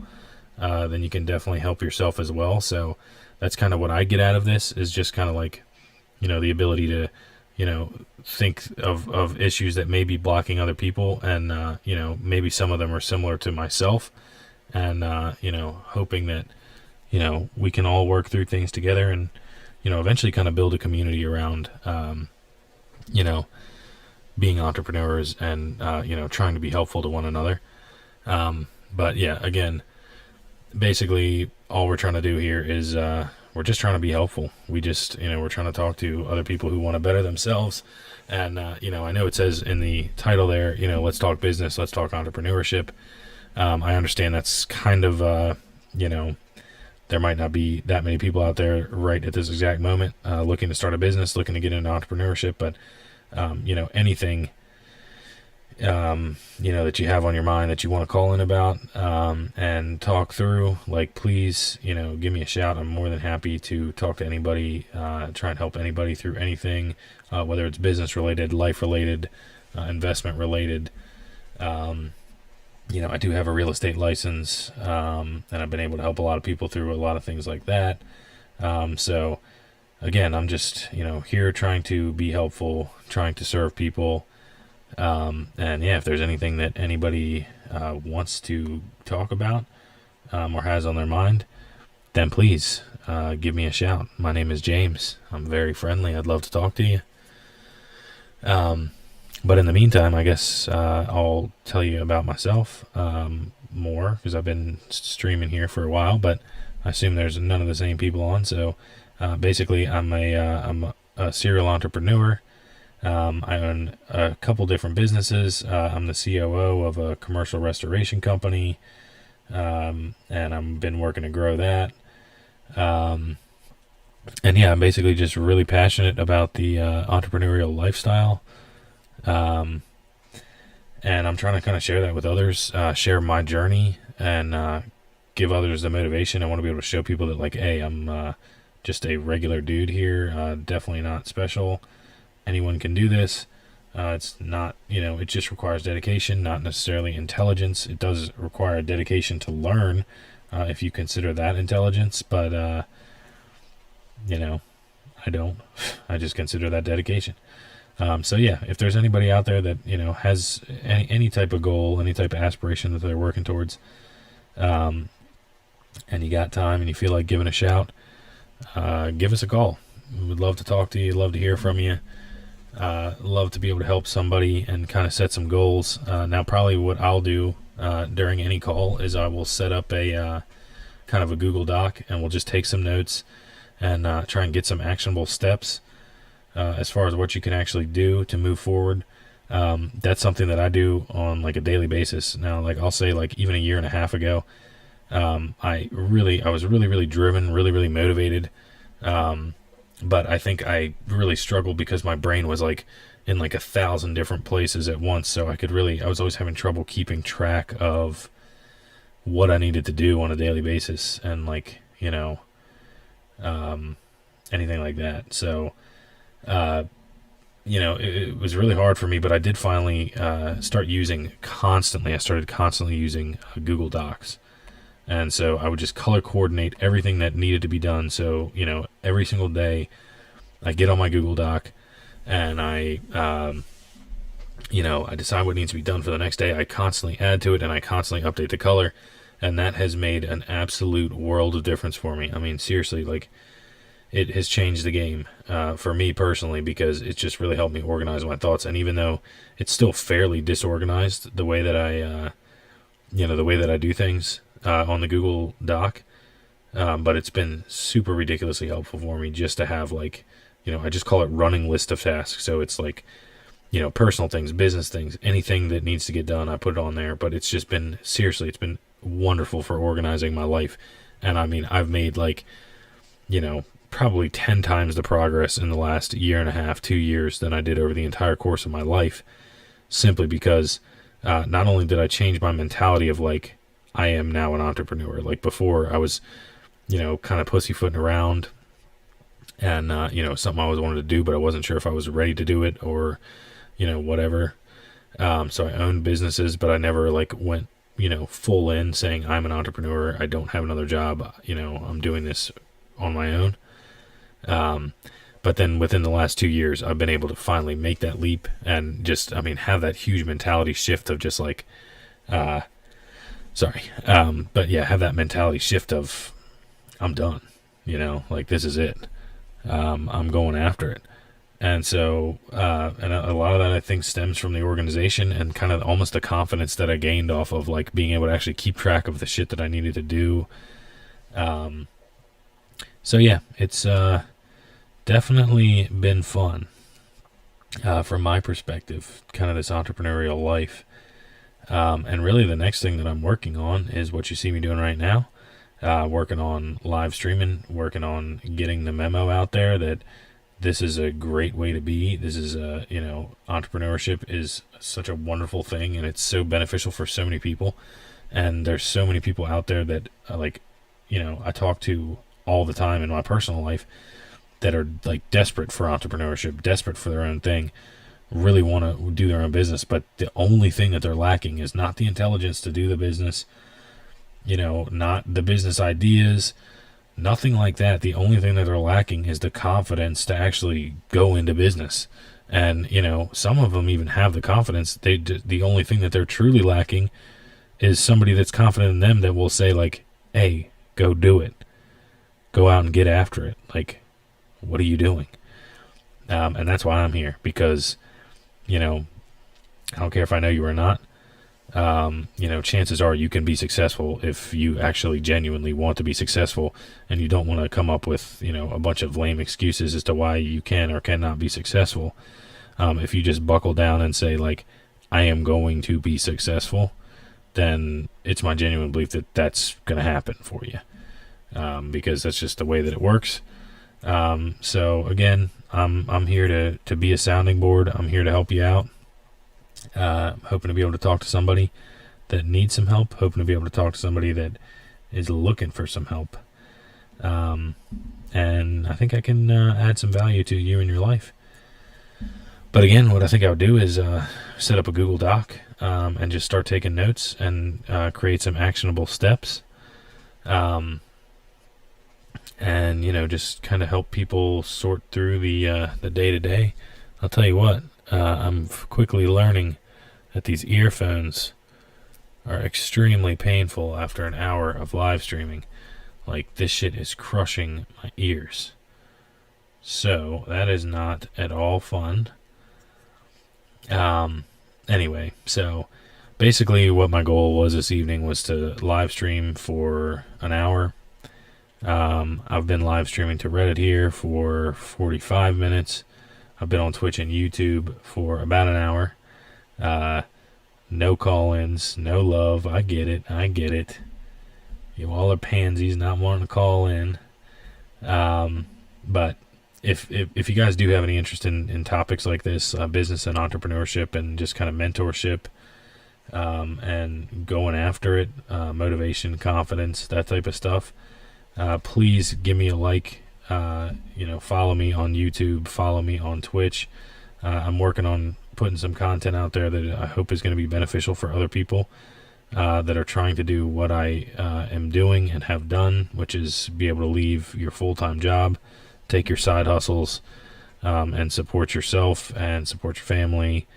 then you can definitely help yourself as well. So that's kind of what I get out of this, is just kind of like, the ability to, think of issues that may be blocking other people. And, maybe some of them are similar to myself, and, hoping that, we can all work through things together and, eventually kind of build a community around, being entrepreneurs and, trying to be helpful to one another. But yeah, again, basically all we're trying to do here is, we're just trying to be helpful. We just, we're trying to talk to other people who want to better themselves. And, I know it says in the title there, let's talk business, let's talk entrepreneurship. I understand that's kind of, there might not be that many people out there right at this exact moment, looking to start a business, looking to get into entrepreneurship, but, anything that you have on your mind that you want to call in about, and talk through, like, please, give me a shout. I'm more than happy to talk to anybody, try and help anybody through anything, whether it's business related, life related, investment related. I do have a real estate license, and I've been able to help a lot of people through a lot of things like that. So again, I'm just, here trying to be helpful, trying to serve people. And yeah, if there's anything that anybody wants to talk about, or has on their mind, then please give me a shout. My name is James. I'm very friendly. I'd love to talk to you. But in the meantime, I guess I'll tell you about myself more, because I've been streaming here for a while, but I assume there's none of the same people on. So basically, I'm a serial entrepreneur. I own a couple different businesses. I'm the COO of a commercial restoration company, and I've been working to grow that. And yeah, I'm basically just really passionate about the entrepreneurial lifestyle. And I'm trying to kind of share that with others, share my journey, and give others the motivation. I want to be able to show people that, like, hey, I'm just a regular dude here, definitely not special. Anyone can do this. It's not, it just requires dedication, not necessarily intelligence. It does require dedication to learn, if you consider that intelligence, but, I don't. I just consider that dedication. So yeah, if there's anybody out there that, has any type of goal, any type of aspiration that they're working towards, and you got time and you feel like giving a shout, give us a call. We would love to talk to you, love to hear from you. Love to be able to help somebody and kind of set some goals. Now, probably what I'll do during any call is I will set up a kind of a Google Doc, and we'll just take some notes and try and get some actionable steps as far as what you can actually do to move forward. That's something that I do on like a daily basis. Now, like, I'll say, like, even a year and a half ago, I was really driven, really motivated. But I think I really struggled because my brain was like in like 1,000 different places at once. So I was always having trouble keeping track of what I needed to do on a daily basis, and like, anything like that. So, it was really hard for me, but I did finally start using constantly. I started constantly using Google Docs. And so I would just color coordinate everything that needed to be done. So, every single day I get on my Google Doc and I decide what needs to be done for the next day. I constantly add to it and I constantly update the color. And that has made an absolute world of difference for me. I mean, seriously, like, it has changed the game for me personally, because it's just really helped me organize my thoughts. And even though it's still fairly disorganized, the way that I do things on the Google Doc, but it's been super ridiculously helpful for me just to have, like, I just call it running list of tasks. So it's like, personal things, business things, anything that needs to get done, I put it on there. But it's just been, seriously, it's been wonderful for organizing my life. And I mean, I've made, like, probably 10 times the progress in the last year and a half, 2 years, than I did over the entire course of my life, simply because not only did I change my mentality of, like, I am now an entrepreneur. Like, before I was, kind of pussyfooting around and, something I always wanted to do, but I wasn't sure if I was ready to do it or, whatever. So I owned businesses, but I never, like, went, full in saying I'm an entrepreneur. I don't have another job. I'm doing this on my own. But then within the last 2 years, I've been able to finally make that leap and just, have that huge mentality shift of just like, but yeah, have that mentality shift of, I'm done, like, this is it. I'm going after it. And so, and a lot of that, I think, stems from the organization and kind of almost the confidence that I gained off of, like, being able to actually keep track of the shit that I needed to do. So yeah, it's, definitely been fun, from my perspective, kind of this entrepreneurial life. And really the next thing that I'm working on is what you see me doing right now, working on live streaming, working on getting the memo out there that this is a great way to be. This is entrepreneurship is such a wonderful thing, and it's so beneficial for so many people. And there's so many people out there that I talk to all the time in my personal life that are like desperate for entrepreneurship, desperate for their own thing, really want to do their own business, but the only thing that they're lacking is not the intelligence to do the business, not the business ideas, nothing like that. The only thing that they're lacking is the confidence to actually go into business. And, some of them even have the confidence. The only thing that they're truly lacking is somebody that's confident in them that will say, like, hey, go do it. Go out and get after it. Like, what are you doing? And that's why I'm here, because, I don't care if I know you or not. Chances are you can be successful if you actually genuinely want to be successful, and you don't want to come up with, a bunch of lame excuses as to why you can or cannot be successful. If you just buckle down and say, like, I am going to be successful, then it's my genuine belief that that's going to happen for you, because that's just the way that it works. So again, I'm here to be a sounding board. I'm here to help you out. Hoping to be able to talk to somebody that needs some help, hoping to be able to talk to somebody that is looking for some help. And I think I can add some value to you in your life. But again, what I think I would do is set up a Google Doc and just start taking notes and create some actionable steps. And, just kind of help people sort through the day-to-day. I'll tell you what, I'm quickly learning that these earphones are extremely painful after an hour of live streaming. Like, this shit is crushing my ears. So, that is not at all fun. Anyway, so basically what my goal was this evening was to live stream for an hour. I've been live streaming to Reddit here for 45 minutes. I've been on Twitch and YouTube for about an hour. No call-ins, no love. I get it. You all are pansies not wanting to call in. But if you guys do have any interest in topics like this, business and entrepreneurship and just kind of mentorship, and going after it, motivation, confidence, that type of stuff, please give me a like. Follow me on YouTube, follow me on Twitch. I'm working on putting some content out there that I hope is going to be beneficial for other people that are trying to do what I am doing and have done, which is be able to leave your full-time job, take your side hustles, and support yourself and support your family,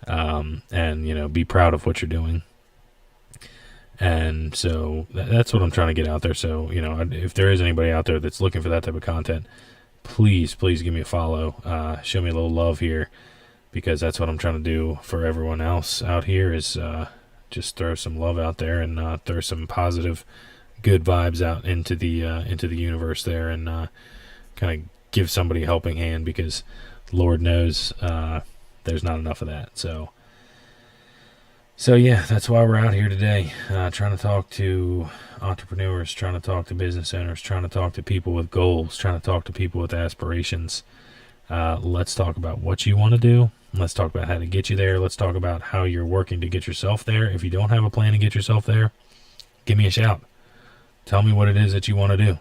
and be proud of what you're doing. And so that's what I'm trying to get out there. So, if there is anybody out there that's looking for that type of content, please give me a follow. Show me a little love here, because that's what I'm trying to do for everyone else out here is just throw some love out there and throw some positive, good vibes out into the universe there, and kind of give somebody a helping hand, because Lord knows there's not enough of that. So yeah, that's why we're out here today, trying to talk to entrepreneurs, trying to talk to business owners, trying to talk to people with goals, trying to talk to people with aspirations. Let's talk about what you want to do. Let's talk about how to get you there. Let's talk about how you're working to get yourself there. If you don't have a plan to get yourself there, give me a shout. Tell me what it is that you want to do.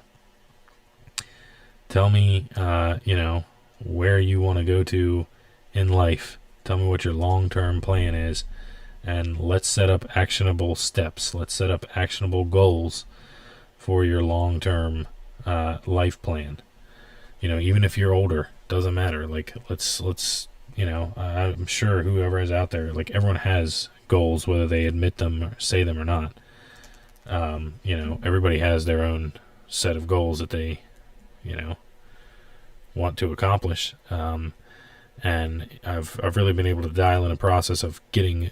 Tell me, where you want to go to in life. Tell me what your long-term plan is. And let's set up actionable steps. Let's set up actionable goals for your long-term life plan. Even if you're older, doesn't matter. Like, let's I'm sure whoever is out there, like, everyone has goals, whether they admit them or say them or not. Everybody has their own set of goals that they, want to accomplish. And I've really been able to dial in a process of getting,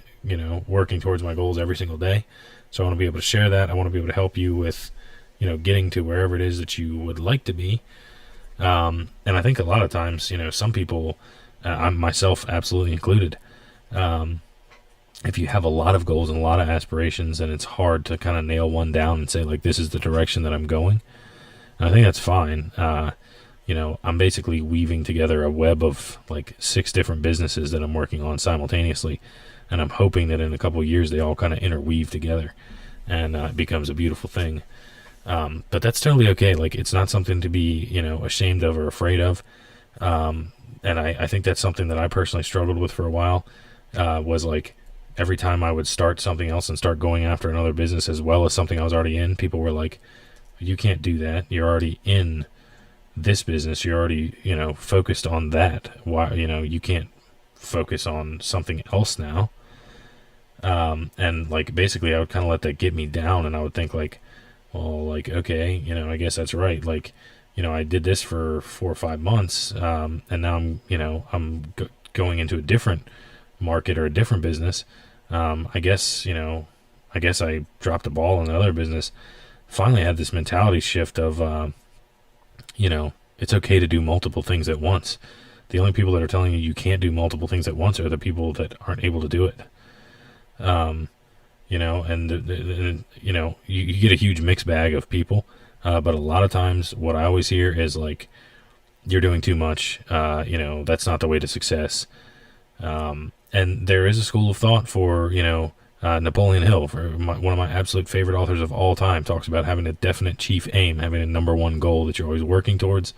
working towards my goals every single day. So I want to be able to share that. I want to be able to help you with, getting to wherever it is that you would like to be. And I think a lot of times, some people, I'm myself absolutely included, if you have a lot of goals and a lot of aspirations, and it's hard to kind of nail one down and say, like, this is the direction that I'm going. And I think that's fine. I'm basically weaving together a web of like 6 different businesses that I'm working on simultaneously, and I'm hoping that in a couple of years they all kind of interweave together, and it becomes a beautiful thing. But that's totally okay. Like, it's not something to be, ashamed of or afraid of. And I think that's something that I personally struggled with for a while, was like every time I would start something else and start going after another business as well as something I was already in, people were like, you can't do that. You're already in this business. You're already, focused on that. Why, you can't focus on something else now. And like, basically I would kind of let that get me down, and I would think like, well, like, okay, I guess that's right. Like, I did this for 4 or 5 months, and now I'm going into a different market or a different business. I guess I dropped the ball in another business. Finally, I had this mentality shift of, it's okay to do multiple things at once. The only people that are telling you can't do multiple things at once are the people that aren't able to do it. You get a huge mixed bag of people. But a lot of times what I always hear is like, you're doing too much. That's not the way to success. And there is a school of thought for, Napoleon Hill, one of my absolute favorite authors of all time, talks about having a definite chief aim, having a number one goal that you're always working towards.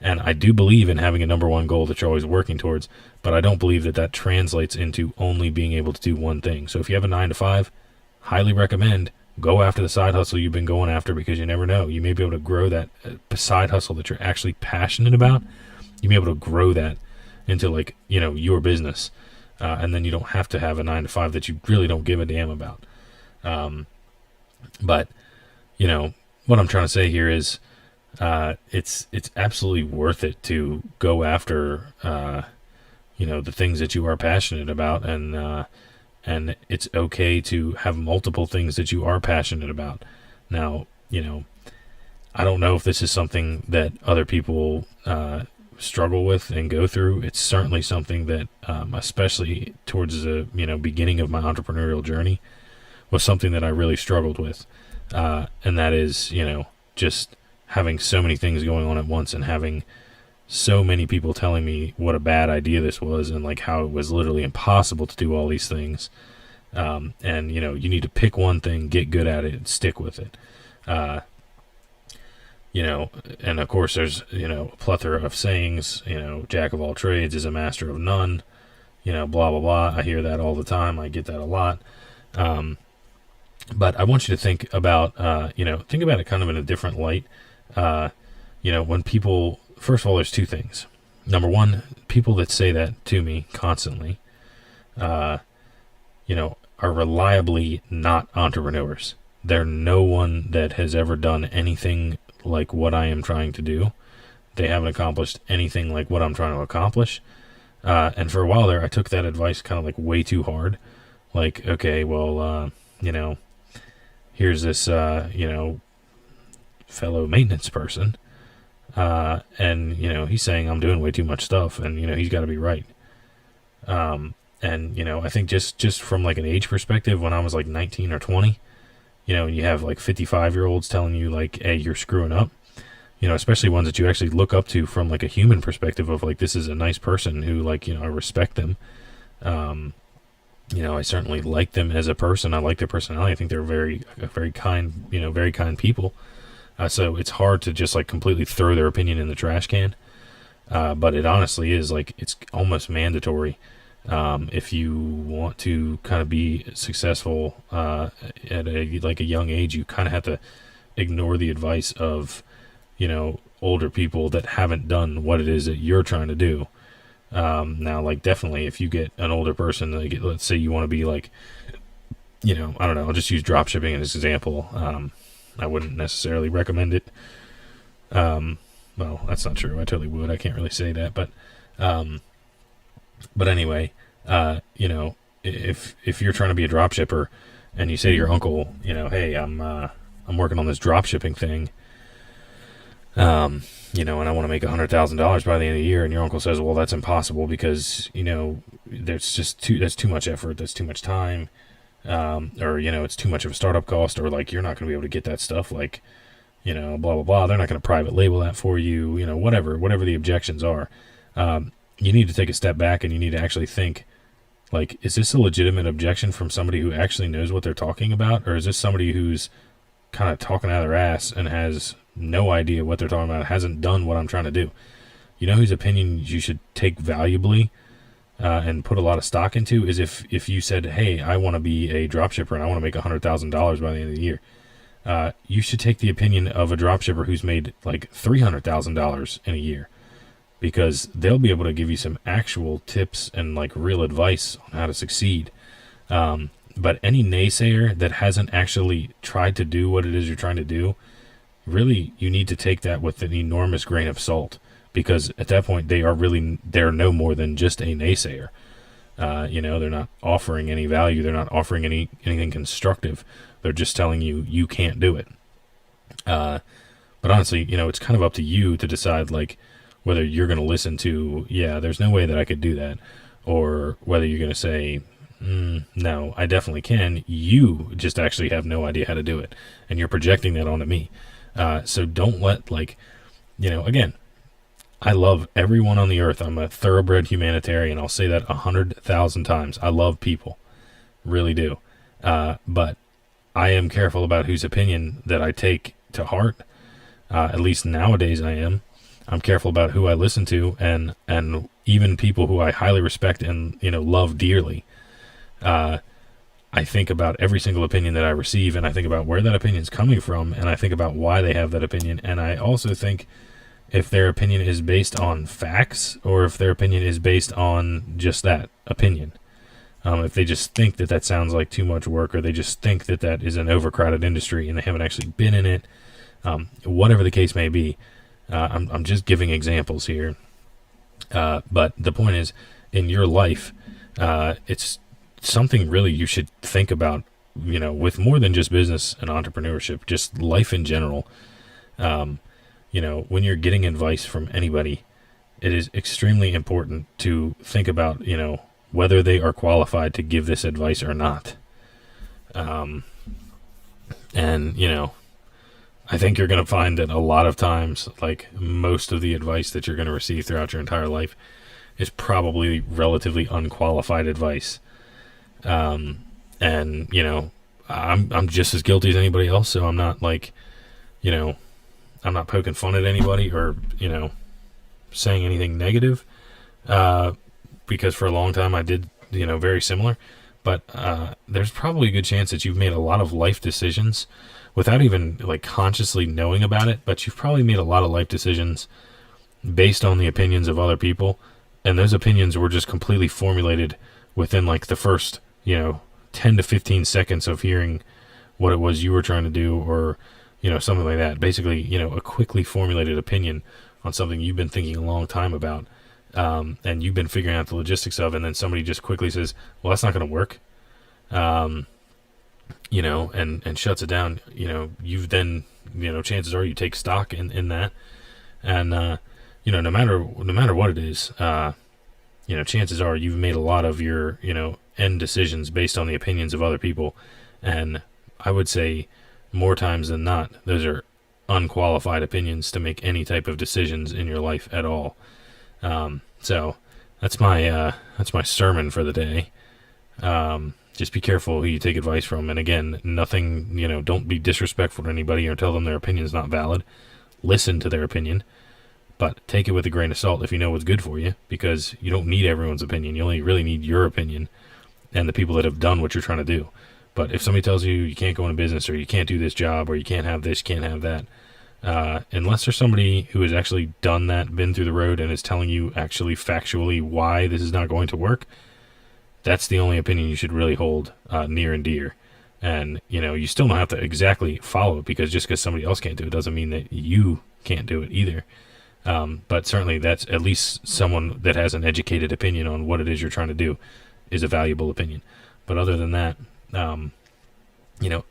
And I do believe in having a number one goal that you're always working towards, but I don't believe that translates into only being able to do one thing. So if you have a 9 to 5, highly recommend go after the side hustle you've been going after, because you never know. You may be able to grow that side hustle that you're actually passionate about. You may be able to grow that into like, your business. And then you don't have to have a 9 to 5 that you really don't give a damn about. But what I'm trying to say here is, it's absolutely worth it to go after, the things that you are passionate about, and it's okay to have multiple things that you are passionate about. Now, I don't know if this is something that other people struggle with and go through. It's certainly something that, especially towards the beginning of my entrepreneurial journey, was something that I really struggled with, and that is just having so many things going on at once, and having so many people telling me what a bad idea this was, and like how it was literally impossible to do all these things. And you need to pick one thing, get good at it, and stick with it. And of course there's, a plethora of sayings, jack of all trades is a master of none, blah, blah, blah. I hear that all the time. I get that a lot. But I want you to think about, think about it kind of in a different light. When people, first of all, there's 2 things. Number one, people that say that to me constantly, are reliably not entrepreneurs. They're no one that has ever done anything like what I am trying to do. They haven't accomplished anything like what I'm trying to accomplish. And for a while there, I took that advice kind of like way too hard. Like, okay, well, here's this, fellow maintenance person, and he's saying I'm doing way too much stuff, and he's got to be right. And I think just from like an age perspective, when I was like 19 or 20, and you have like 55-year-olds telling you like, hey, you're screwing up, especially ones that you actually look up to from like a human perspective of like, this is a nice person who like, I respect them. I certainly like them as a person. I like their personality. I think they're very kind, very kind people. So it's hard to just like completely throw their opinion in the trash can. But it honestly is like, it's almost mandatory. If you want to kind of be successful, at a young age, you kind of have to ignore the advice of, older people that haven't done what it is that you're trying to do. Now, like, definitely if you get an older person, like, let's say you want to be like, I don't know, I'll just use drop shipping as an example. I wouldn't necessarily recommend it. Well, that's not true. I totally would. I can't really say that, but anyway, if you're trying to be a drop shipper and you say to your uncle, hey, I'm working on this drop shipping thing, and I want to make $100,000 by the end of the year, and your uncle says, well, that's impossible because, that's too much effort. That's too much time. Or, it's too much of a startup cost, or like, you're not going to be able to get that stuff. Like, blah, blah, blah. They're not going to private label that for you, whatever the objections are. You need to take a step back and you need to actually think, like, is this a legitimate objection from somebody who actually knows what they're talking about? Or is this somebody who's kind of talking out of their ass and has no idea what they're talking about, hasn't done what I'm trying to do? Whose opinion you should take valuably and put a lot of stock into is if you said, hey, I want to be a dropshipper and I want to make $100,000 by the end of the year. You should take the opinion of a dropshipper who's made like $300,000 in a year, because they'll be able to give you some actual tips and like real advice on how to succeed. But any naysayer that hasn't actually tried to do what it is you're trying to do, really, you need to take that with an enormous grain of salt, because at that point they're no more than just a naysayer. They're not offering any value. They're not offering anything constructive. They're just telling you can't do it. But honestly, it's kind of up to you to decide, like, whether you're going to listen to, yeah, there's no way that I could do that, or whether you're going to say, no, I definitely can. You just actually have no idea how to do it, and you're projecting that onto me. So don't let, again, I love everyone on the earth. I'm a thoroughbred humanitarian. I'll say that 100,000 times. I love people, really do. But I am careful about whose opinion that I take to heart. At least nowadays I am. I'm careful about who I listen to, and even people who I highly respect and love dearly. I think about every single opinion that I receive, and I think about where that opinion is coming from, and I think about why they have that opinion, and I also think if their opinion is based on facts or if their opinion is based on just that opinion. If they just think that sounds like too much work, or they just think that is an overcrowded industry and they haven't actually been in it, whatever the case may be. I'm just giving examples here. But the point is, in your life, it's something really you should think about, with more than just business and entrepreneurship, just life in general. When you're getting advice from anybody, it is extremely important to think about, whether they are qualified to give this advice or not. I think you're going to find that a lot of times, like, most of the advice that you're going to receive throughout your entire life is probably relatively unqualified advice. I'm just as guilty as anybody else, so I'm not I'm not poking fun at anybody or, saying anything negative, because for a long time I did, very similar. But there's probably a good chance that you've made a lot of life decisions without even consciously knowing about it, but you've probably made a lot of life decisions based on the opinions of other people, and those opinions were just completely formulated within the first 10 to 15 seconds of hearing what it was you were trying to do, or something like that. Basically, a quickly formulated opinion on something you've been thinking a long time about, and you've been figuring out the logistics of, and then somebody just quickly says, well, that's not going to work, and shuts it down. You've then, chances are you take stock in that, and no matter what it is, chances are you've made a lot of your end decisions based on the opinions of other people, and I would say more times than not, those are unqualified opinions to make any type of decisions in your life at all. So that's my sermon for the day. Just be careful who you take advice from. And again, nothing, don't be disrespectful to anybody or tell them their opinion is not valid. Listen to their opinion, but take it with a grain of salt if you know what's good for you, because you don't need everyone's opinion. You only really need your opinion and the people that have done what you're trying to do. But if somebody tells you can't go into business, or you can't do this job, or you can't have this, you can't have that, unless there's somebody who has actually done that, been through the road, and is telling you actually factually why this is not going to work, that's the only opinion you should really hold near and dear. And, you still don't have to exactly follow it, because just because somebody else can't do it doesn't mean that you can't do it either. But certainly that's at least someone that has an educated opinion on what it is you're trying to do is a valuable opinion. But other than that,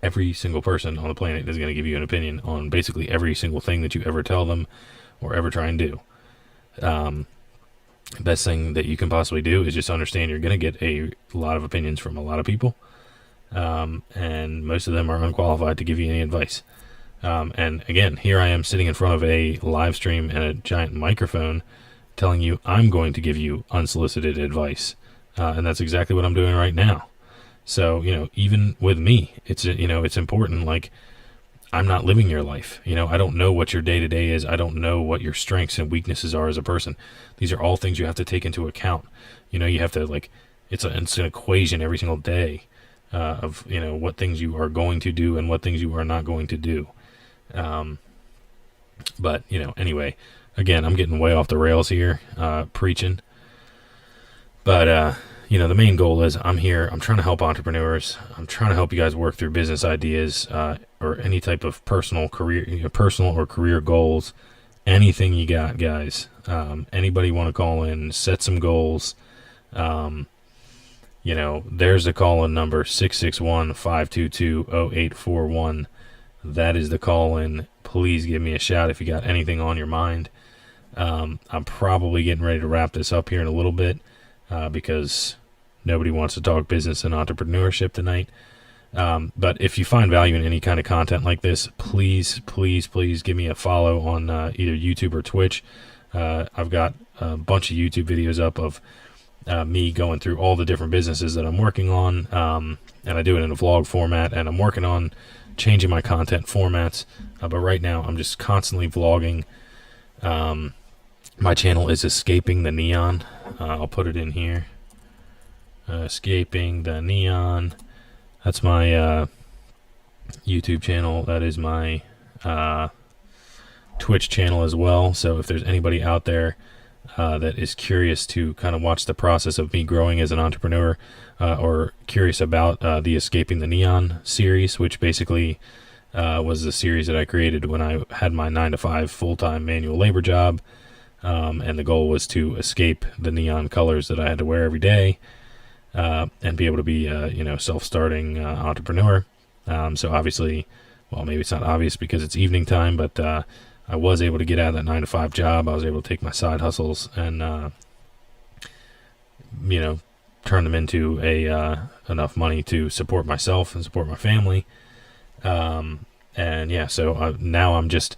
every single person on the planet is going to give you an opinion on basically every single thing that you ever tell them or ever try and do. Best thing that you can possibly do is just understand you're going to get a lot of opinions from a lot of people, and most of them are unqualified to give you any advice. And again, here I am sitting in front of a live stream and a giant microphone telling you I'm going to give you unsolicited advice. And that's exactly what I'm doing right now. So, even with me, it's important. Like, I'm not living your life. I don't know what your day to day is. I don't know what your strengths and weaknesses are as a person. These are all things you have to take into account. You have to, it's an equation every single day of, what things you are going to do and what things you are not going to do. But, anyway, again, I'm getting way off the rails here, preaching. But, the main goal is I'm here. I'm trying to help entrepreneurs. I'm trying to help you guys work through business ideas, or any type of personal or career goals. Anything you got, guys. Anybody want to call in, set some goals. There's the call-in number, 661-522-0841. That is the call-in. Please give me a shout if you got anything on your mind. I'm probably getting ready to wrap this up here in a little bit, because nobody wants to talk business and entrepreneurship tonight. But if you find value in any kind of content like this, please give me a follow on either YouTube or Twitch. I've got a bunch of YouTube videos up of me going through all the different businesses that I'm working on, and I do it in a vlog format, and I'm working on changing my content formats, but right now I'm just constantly vlogging. My channel is Escaping the Neon. I'll put it in here. Escaping the Neon. That's my YouTube channel. That is my Twitch channel as well. So if there's anybody out there that is curious to kind of watch the process of me growing as an entrepreneur, or curious about the Escaping the Neon series, which basically was the series that I created when I had my 9-to-5 full-time manual labor job, and the goal was to escape the neon colors that I had to wear every day, and be able to be a self-starting entrepreneur. So obviously, well, maybe it's not obvious because it's evening time, but I was able to get out of that 9-to-5 job. I was able to take my side hustles and turn them into enough money to support myself and support my family. So now I'm just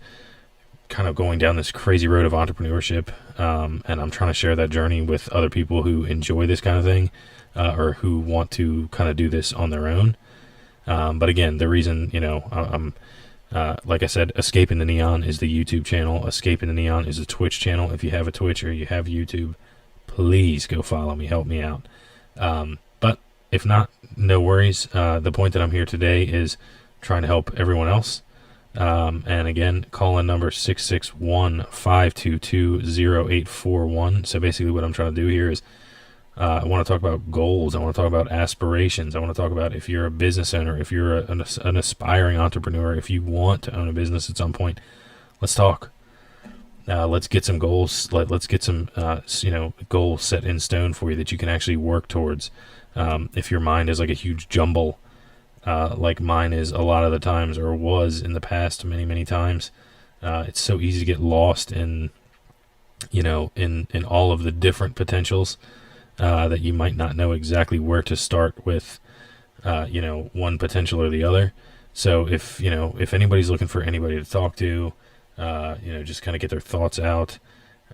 kind of going down this crazy road of entrepreneurship, and I'm trying to share that journey with other people who enjoy this kind of thing, or who want to kind of do this on their own. But again, the reason, I'm like I said, Escaping the Neon is the YouTube channel. Escaping the Neon is the Twitch channel. If you have a Twitch or you have YouTube, please go follow me. Help me out. But if not, no worries. The point that I'm here today is trying to help everyone else. And again, call in number 661-522-0841. So basically what I'm trying to do here is, I want to talk about goals. I want to talk about aspirations. I want to talk about if you're a business owner, if you're an aspiring entrepreneur, if you want to own a business at some point, let's talk. Let's get some goals. Let's get some, goals set in stone for you that you can actually work towards. If your mind is like a huge jumble, like mine is a lot of the times, or was in the past many, many times, it's so easy to get lost in all of the different potentials, that you might not know exactly where to start with, one potential or the other. So if anybody's looking for anybody to talk to, just kind of get their thoughts out,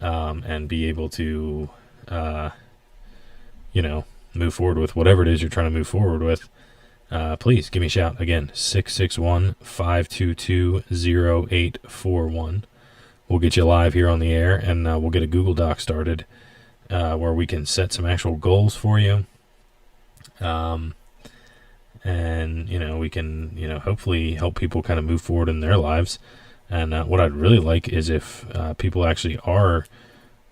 and be able to, move forward with whatever it is you're trying to move forward with, please give me a shout. Again, 661-522-0841. We'll get you live here on the air, and we'll get a Google Doc started, where we can set some actual goals for you. And, we can, hopefully help people kind of move forward in their lives. And what I'd really like is if people actually are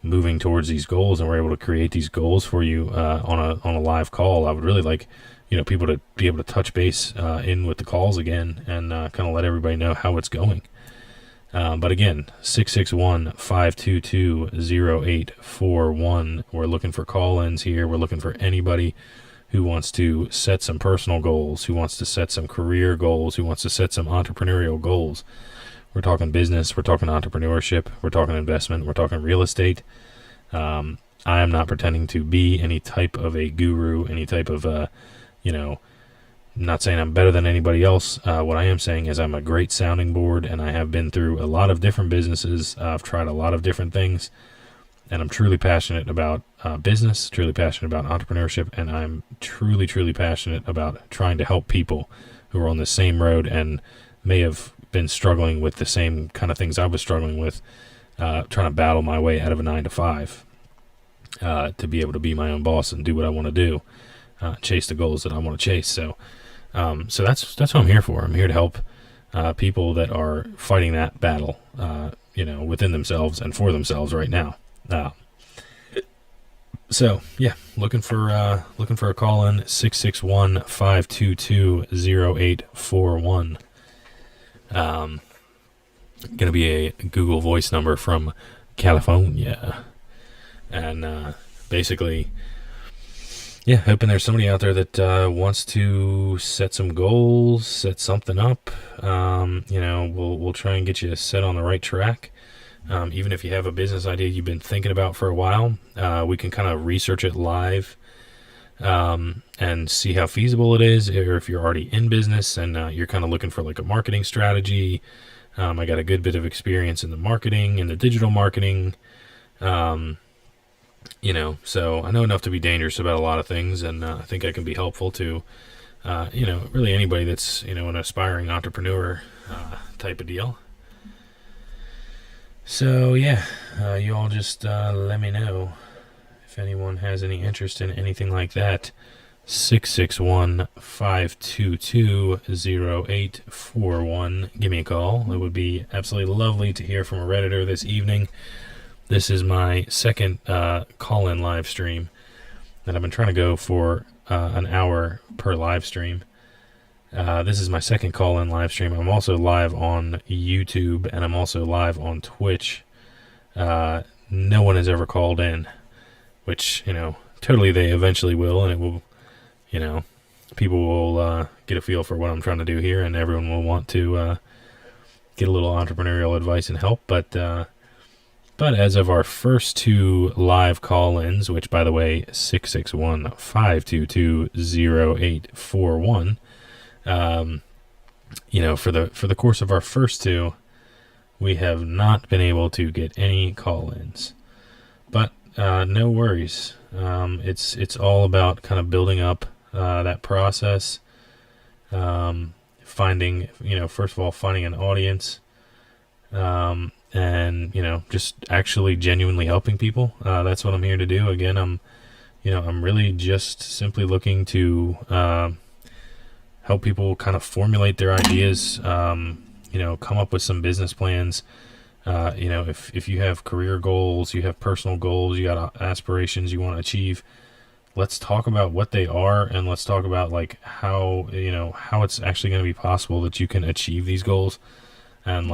moving towards these goals and we're able to create these goals for you on a live call. I would really like, people to be able to touch base in with the calls again, and kind of let everybody know how it's going. But again, 661-522-0841. We're looking for call-ins here. We're looking for anybody who wants to set some personal goals, who wants to set some career goals, who wants to set some entrepreneurial goals. We're talking business. We're talking entrepreneurship. We're talking investment. We're talking real estate. I am not pretending to be any type of a guru, any type of, not saying I'm better than anybody else. What I am saying is I'm a great sounding board, and I have been through a lot of different businesses. I've tried a lot of different things, and I'm truly passionate about business, truly passionate about entrepreneurship, and I'm truly, truly passionate about trying to help people who are on the same road and may have been struggling with the same kind of things I was struggling with, trying to battle my way out of a 9 to 5, to be able to be my own boss and do what I want to do, chase the goals that I want to chase. So that's what I'm here for. I'm here to help people that are fighting that battle, within themselves and for themselves right now. So yeah, looking for a call in 661-522-0841. Gonna be a Google Voice number from California, and basically, yeah, hoping there's somebody out there that wants to set some goals, set something up. We'll try and get you set on the right track. Even if you have a business idea you've been thinking about for a while, we can kind of research it live and see how feasible it is. Or if you're already in business and you're kind of looking for like a marketing strategy, I got a good bit of experience in the marketing and the digital marketing. So I know enough to be dangerous about a lot of things, and I think I can be helpful to, really anybody that's, an aspiring entrepreneur type of deal. So yeah, you all just let me know if anyone has any interest in anything like that. 661-522-0841. Give me a call. It would be absolutely lovely to hear from a Redditor this evening. This is my second call-in live stream, and I've been trying to go for an hour per live stream. This is my second call-in live stream. I'm also live on YouTube, and I'm also live on Twitch. No one has ever called in, which, totally they eventually will, and it will, people will get a feel for what I'm trying to do here, and everyone will want to get a little entrepreneurial advice and help. But as of our first two live call-ins, which, by the way, 661-522-0841, for the course of our first two, we have not been able to get any call-ins. But no worries. It's all about kind of building up that process, finding, first of all, finding an audience, and just actually genuinely helping people. That's what I'm here to do. Again, I'm really just simply looking to help people kind of formulate their ideas, come up with some business plans. If you have career goals, you have personal goals, you got aspirations you want to achieve, let's talk about what they are, and let's talk about like how it's actually going to be possible that you can achieve these goals. And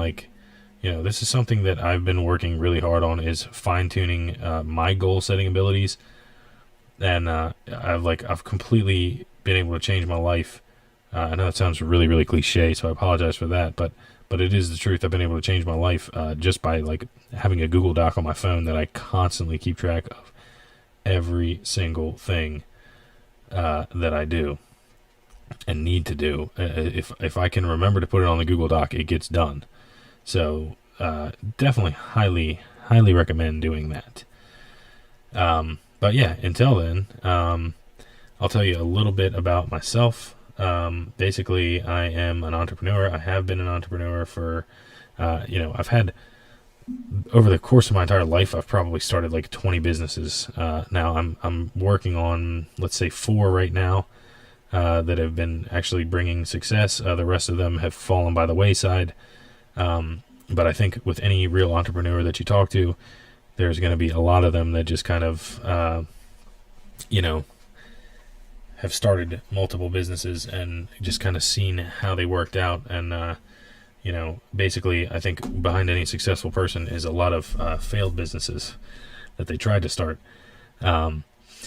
this is something that I've been working really hard on, is fine-tuning my goal setting abilities. And I've completely been able to change my life. I know that sounds really, really cliche, so I apologize for that, but it is the truth. I've been able to change my life just by having a Google Doc on my phone that I constantly keep track of every single thing that I do and need to do. If I can remember to put it on the Google Doc, it gets done. So definitely highly recommend doing that. But yeah, until then, I'll tell you a little bit about myself. Basically, I am an entrepreneur. I have been an entrepreneur for, I've had, over the course of my entire life, I've probably started 20 businesses. Now I'm working on, let's say, 4 right now, that have been actually bringing success. The rest of them have fallen by the wayside. But I think with any real entrepreneur that you talk to, there's going to be a lot of them that just kind of, have started multiple businesses and just kind of seen how they worked out. And, basically I think behind any successful person is a lot of failed businesses that they tried to start.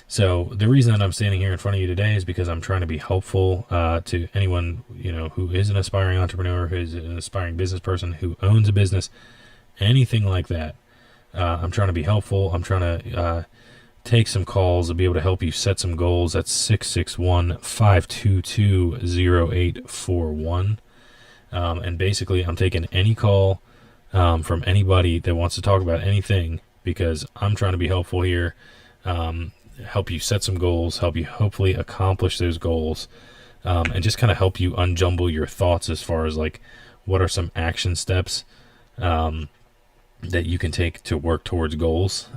So the reason that I'm standing here in front of you today is because I'm trying to be helpful to anyone, who is an aspiring entrepreneur, who is an aspiring business person, who owns a business, anything like that. I'm trying to be helpful. I'm trying to take some calls. I'll be able to help you set some goals. That's 661-522-0841. And basically, I'm taking any call from anybody that wants to talk about anything, because I'm trying to be helpful here, help you set some goals, help you hopefully accomplish those goals, and just kind of help you unjumble your thoughts as far as like what are some action steps that you can take to work towards goals.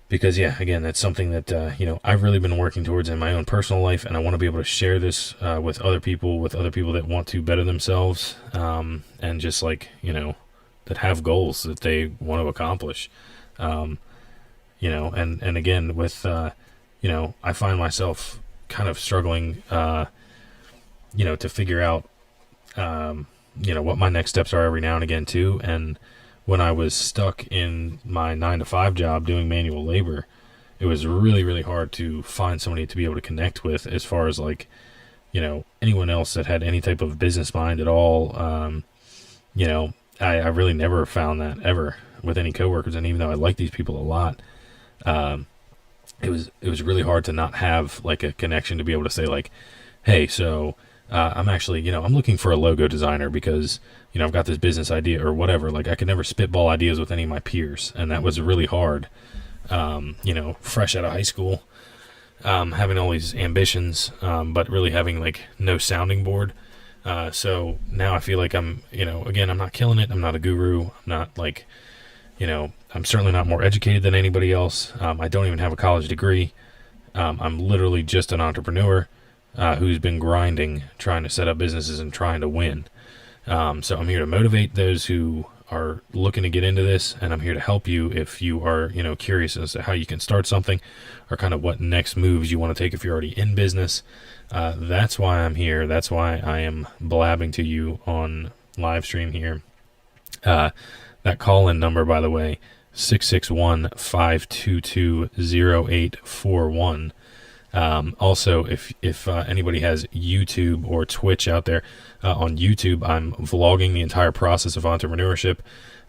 Because yeah, again, that's something that I've really been working towards in my own personal life, and I want to be able to share this with other people that want to better themselves, and just like that have goals that they want to accomplish. And again, with I find myself kind of struggling, to figure out what my next steps are every now and again too. And when I was stuck in my 9-to-5 job doing manual labor, it was really, really hard to find somebody to be able to connect with as far as like, anyone else that had any type of business mind at all. I really never found that ever with any coworkers. And even though I like these people a lot, it was really hard to not have like a connection to be able to say like, hey, so I'm actually, I'm looking for a logo designer because, I've got this business idea or whatever. Like I could never spitball ideas with any of my peers. And that was really hard, fresh out of high school, having all these ambitions, but really having like no sounding board. So now I feel like I'm, again, I'm not killing it. I'm not a guru. I'm not like, I'm certainly not more educated than anybody else. I don't even have a college degree. I'm literally just an entrepreneur who's been grinding, trying to set up businesses and trying to win. So I'm here to motivate those who are looking to get into this, and I'm here to help you if you are, curious as to how you can start something or kind of what next moves you want to take if you're already in business. That's why I'm here. That's why I am blabbing to you on live stream here. That call-in number, by the way, 661-522-0841. Also, if anybody has YouTube or Twitch out there, on YouTube, I'm vlogging the entire process of entrepreneurship.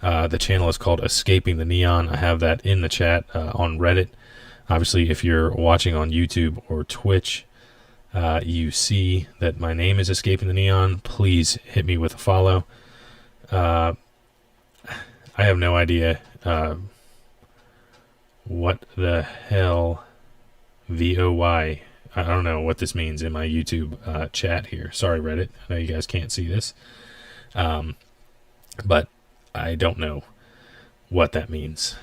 The channel is called Escaping the Neon. I have that in the chat on Reddit. Obviously, if you're watching on YouTube or Twitch, you see that my name is Escaping the Neon. Please hit me with a follow. I have no idea what the hell VOY. I don't know what this means in my YouTube chat here. Sorry, Reddit. I know you guys can't see this. But I don't know what that means.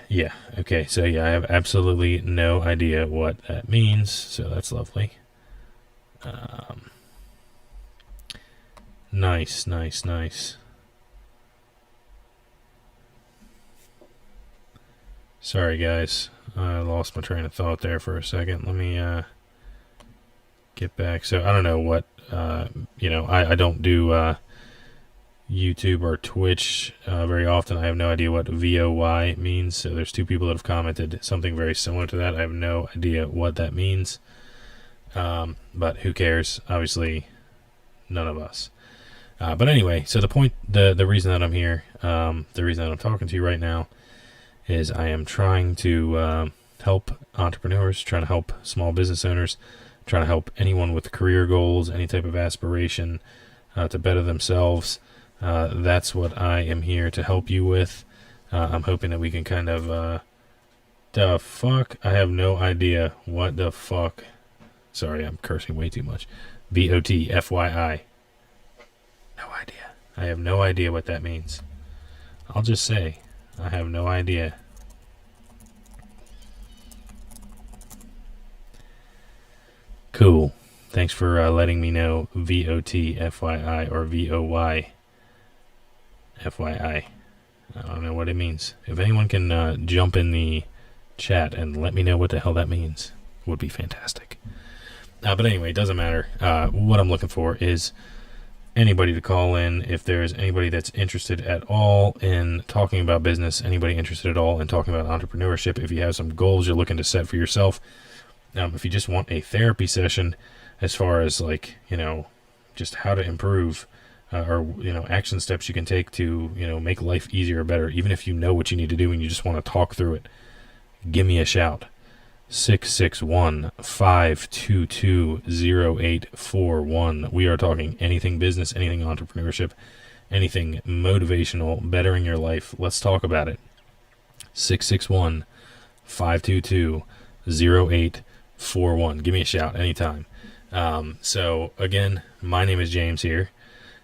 Yeah, okay, so yeah, I have absolutely no idea what that means, so that's lovely. Nice. Sorry, guys. I lost my train of thought there for a second. Let me get back. So I don't know what, I don't do YouTube or Twitch very often. I have no idea what VOY means. So there's two people that have commented something very similar to that. I have no idea what that means. But who cares? Obviously, none of us. But anyway, so the reason that I'm here, the reason that I'm talking to you right now is I am trying to help entrepreneurs, trying to help small business owners, trying to help anyone with career goals, any type of aspiration to better themselves. That's what I am here to help you with. I'm hoping that we can kind of, the fuck? I have no idea what the fuck. Sorry, I'm cursing way too much. VOT, FYI. No idea. I have no idea what that means. I'll just say, I have no idea. Cool. Thanks for letting me know. VOT, FYI, or VOY, FYI. I don't know what it means. If anyone can jump in the chat and let me know what the hell that means, it would be fantastic. But anyway, it doesn't matter. What I'm looking for is anybody to call in. If there's anybody that's interested at all in talking about business, anybody interested at all in talking about entrepreneurship, if you have some goals you're looking to set for yourself, If you just want a therapy session as far as like, just how to improve or, action steps you can take to, make life easier or better, even if you know what you need to do and you just want to talk through it, give me a shout. 661-522-0841. We are talking anything business, anything entrepreneurship, anything motivational, bettering your life. Let's talk about it. 661-522-0841. Give me a shout anytime. So again, my name is James here.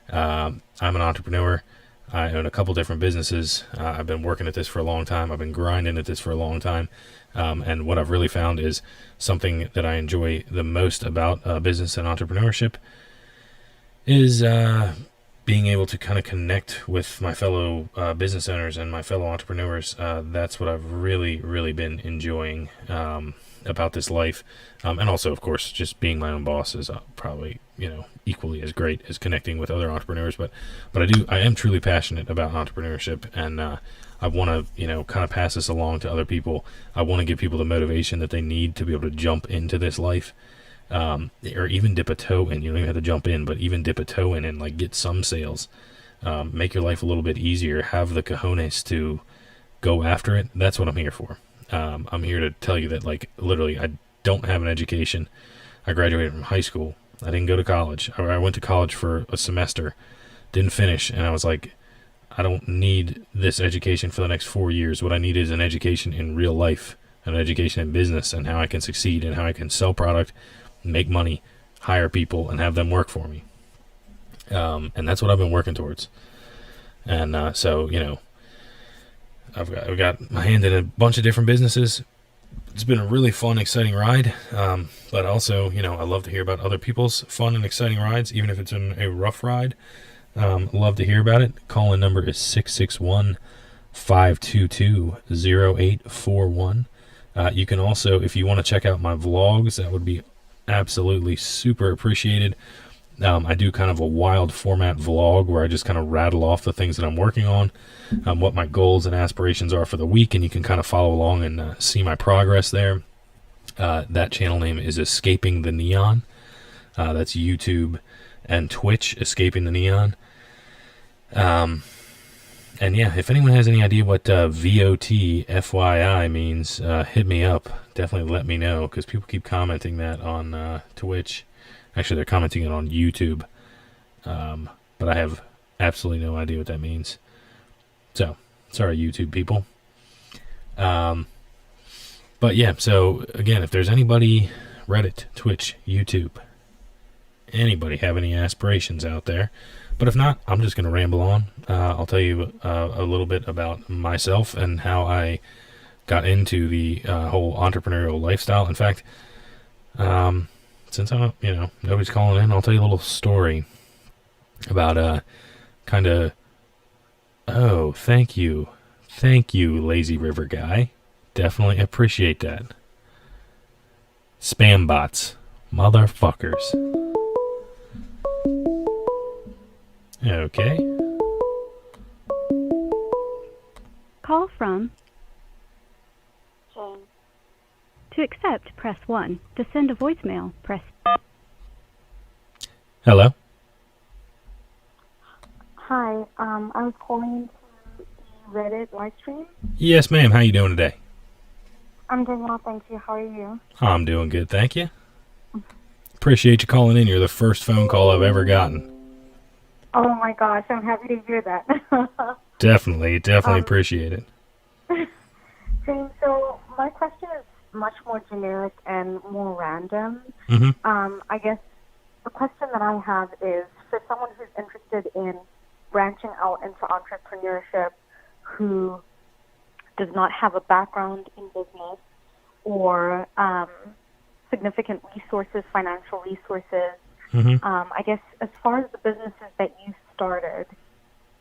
I'm an entrepreneur. I own a couple different businesses. I've been working at this for a long time. I've been grinding at this for a long time. And what I've really found is something that I enjoy the most about business and entrepreneurship is being able to kind of connect with my fellow business owners and my fellow entrepreneurs. That's what I've really, really been enjoying about this life. And also, of course, just being my own boss is probably, equally as great as connecting with other entrepreneurs. But I am truly passionate about entrepreneurship, and I want to, kind of pass this along to other people. I want to give people the motivation that they need to be able to jump into this life, or even dip a toe in. You don't even have to jump in, but even dip a toe in and like get some sales, make your life a little bit easier, have the cojones to go after it. That's what I'm here for. I'm here to tell you that, like, literally, I don't have an education. I graduated from high school. I didn't go to college. I went to college for a semester, didn't finish, and I was like, I don't need this education for the next 4 years. What I need is an education in real life, an education in business, and how I can succeed and how I can sell product, make money, hire people, and have them work for me. And that's what I've been working towards. And so, I've got my hand in a bunch of different businesses. It's been a really fun, exciting ride. But also, I love to hear about other people's fun and exciting rides, even if it's in a rough ride. Love to hear about it. Call-in number is 661-522-0841. You can also, if you want to check out my vlogs, that would be absolutely super appreciated. I do kind of a wild format vlog where I just kind of rattle off the things that I'm working on, what my goals and aspirations are for the week, and you can kind of follow along and see my progress there. That channel name is Escaping the Neon. That's YouTube and Twitch, Escaping the Neon. And yeah, if anyone has any idea what VOT FYI means, hit me up. Definitely let me know, because people keep commenting that on Twitch. Actually, they're commenting it on YouTube, but I have absolutely no idea what that means. So, sorry, YouTube people. But yeah, so again, if there's anybody, Reddit, Twitch, YouTube, anybody have any aspirations out there, but if not, I'm just going to ramble on. I'll tell you a little bit about myself and how I got into the whole entrepreneurial lifestyle. In fact, since I'm, nobody's calling in, I'll tell you a little story about kind of. Oh, thank you, lazy river guy. Definitely appreciate that. Spam bots, motherfuckers. Okay. Call from. James. To accept, press 1. To send a voicemail, press. Hello. Hi, I was calling to the Reddit live stream. Yes, ma'am. How you doing today? I'm doing well, thank you. How are you? I'm doing good, thank you. Appreciate you calling in. You're the first phone call I've ever gotten. Oh my gosh, I'm happy to hear that. Definitely appreciate it. James, so my question is much more generic and more random. Mm-hmm. I guess the question that I have is for someone who's interested in branching out into entrepreneurship, who does not have a background in business or significant resources, financial resources. Mm-hmm. I guess as far as the businesses that you started,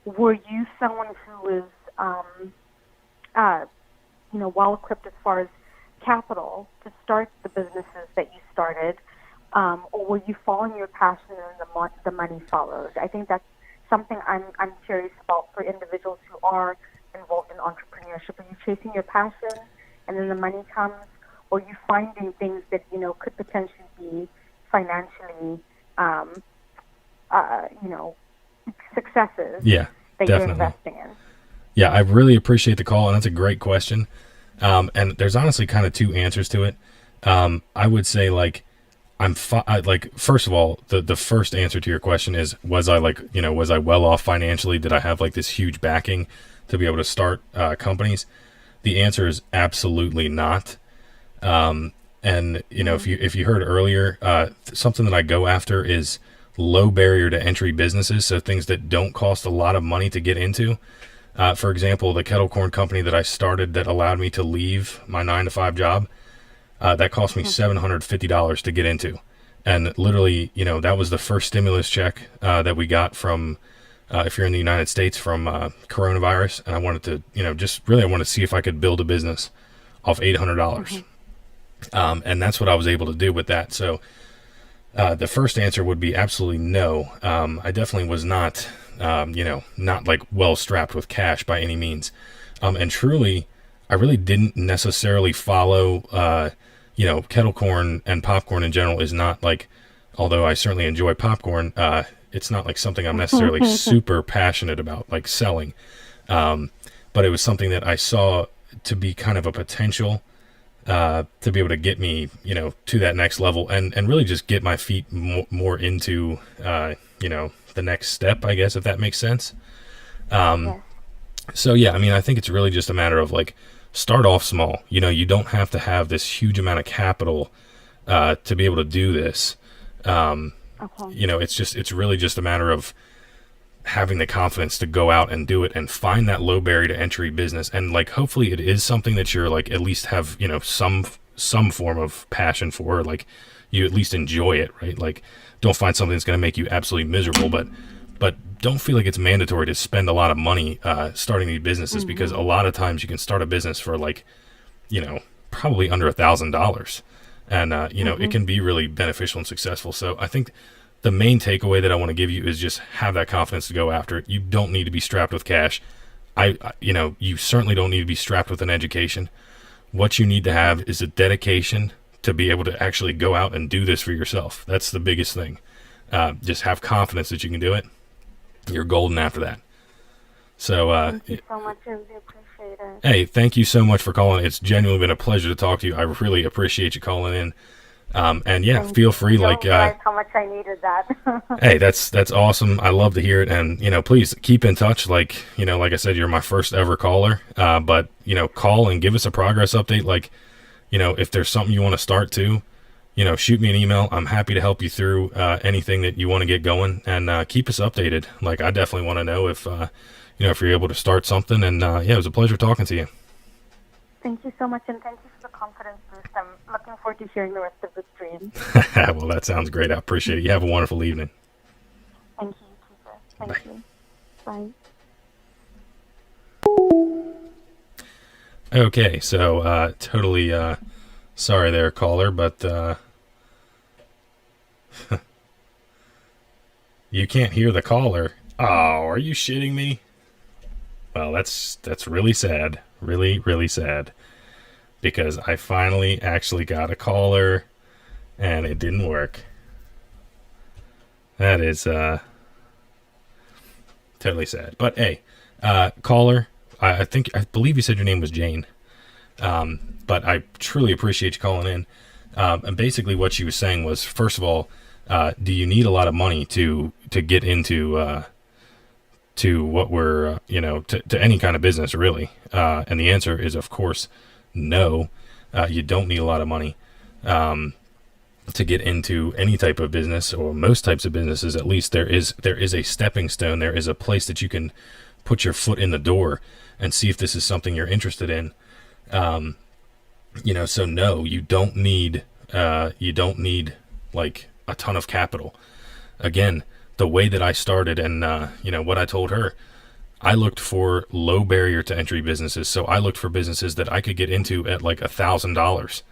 were you someone who was, well equipped as far as capital to start the businesses that you started, or were you following your passion and the money followed? I think that's something I'm curious about for individuals who are involved in entrepreneurship. Are you chasing your passion and then the money comes, or you finding things that, could potentially be financially, successes Yeah, that definitely. you're investing in. Yeah, I really appreciate the call, and that's a great question. And there's honestly kind of two answers to it. I would say like first of all, the first answer to your question is, was I well off financially? Did I have like this huge backing to be able to start companies? The answer is absolutely not. And if you heard earlier, something that I go after is low barrier to entry businesses, so things that don't cost a lot of money to get into. For example, the kettle corn company that I started that allowed me to leave my 9-to-5 job, that cost me $750 to get into. And literally, that was the first stimulus check that we got from, if you're in the United States, from coronavirus. And I wanted to, I wanted to see if I could build a business off $800. And that's what I was able to do with that. So the first answer would be absolutely no. I definitely was not, not like well strapped with cash by any means. And truly, I really didn't necessarily follow, kettle corn and popcorn in general is not like, although I certainly enjoy popcorn, it's not like something I'm necessarily super passionate about, like selling. But it was something that I saw to be kind of a potential to be able to get me, to that next level and really just get my feet more into, the next step, I guess, if that makes sense. So yeah, I mean, I think it's really just a matter of like, start off small. You don't have to have this huge amount of capital to be able to do this. It's really just a matter of having the confidence to go out and do it and find that low barrier to entry business. And like, hopefully it is something that you're like, at least have, some form of passion for, like you at least enjoy it, right? Like, don't find something that's going to make you absolutely miserable, but don't feel like it's mandatory to spend a lot of money starting these businesses, because a lot of times you can start a business for like, probably under $1,000, and it can be really beneficial and successful. So I think the main takeaway that I want to give you is just have that confidence to go after it. You don't need to be strapped with cash. You certainly don't need to be strapped with an education. What you need to have is a dedication to be able to actually go out and do this for yourself. That's the biggest thing. Just have confidence that you can do it. You're golden after that. So thank you so much. I really appreciate it. Hey, thank you so much for calling. It's genuinely been a pleasure to talk to you. I really appreciate you calling in. And yeah, feel free. Like how much I needed that. Hey, that's awesome. I love to hear it. And please keep in touch. Like like I said, you're my first ever caller. But call and give us a progress update. Like if there's something you want to start to, shoot me an email. I'm happy to help you through anything that you want to get going, and keep us updated. Like, I definitely want to know if if you're able to start something. And it was a pleasure talking to you. Thank you so much, and thank you for the confidence boost. I'm looking forward to hearing the rest of the stream. Well, that sounds great. I appreciate it. You have a wonderful evening. Thank you, Peter. Thank you. Bye. Okay, so totally sorry there, caller, but you can't hear the caller. Oh, are you shitting me? Well, that's really sad. Really, really sad. Because I finally actually got a caller and it didn't work. That is totally sad. But hey, caller, I believe you said your name was Jane. But I truly appreciate you calling in. And basically what she was saying was, first of all, do you need a lot of money to get into to what we're to any kind of business, really? And the answer is, of course, no. You don't need a lot of money to get into any type of business, or most types of businesses. At least there is a stepping stone. There is a place that you can put your foot in the door and see if this is something you're interested in. So no, you don't need like a ton of capital. Again, the way that I started and, what I told her, I looked for low barrier to entry businesses. So I looked for businesses that I could get into at like $1,000.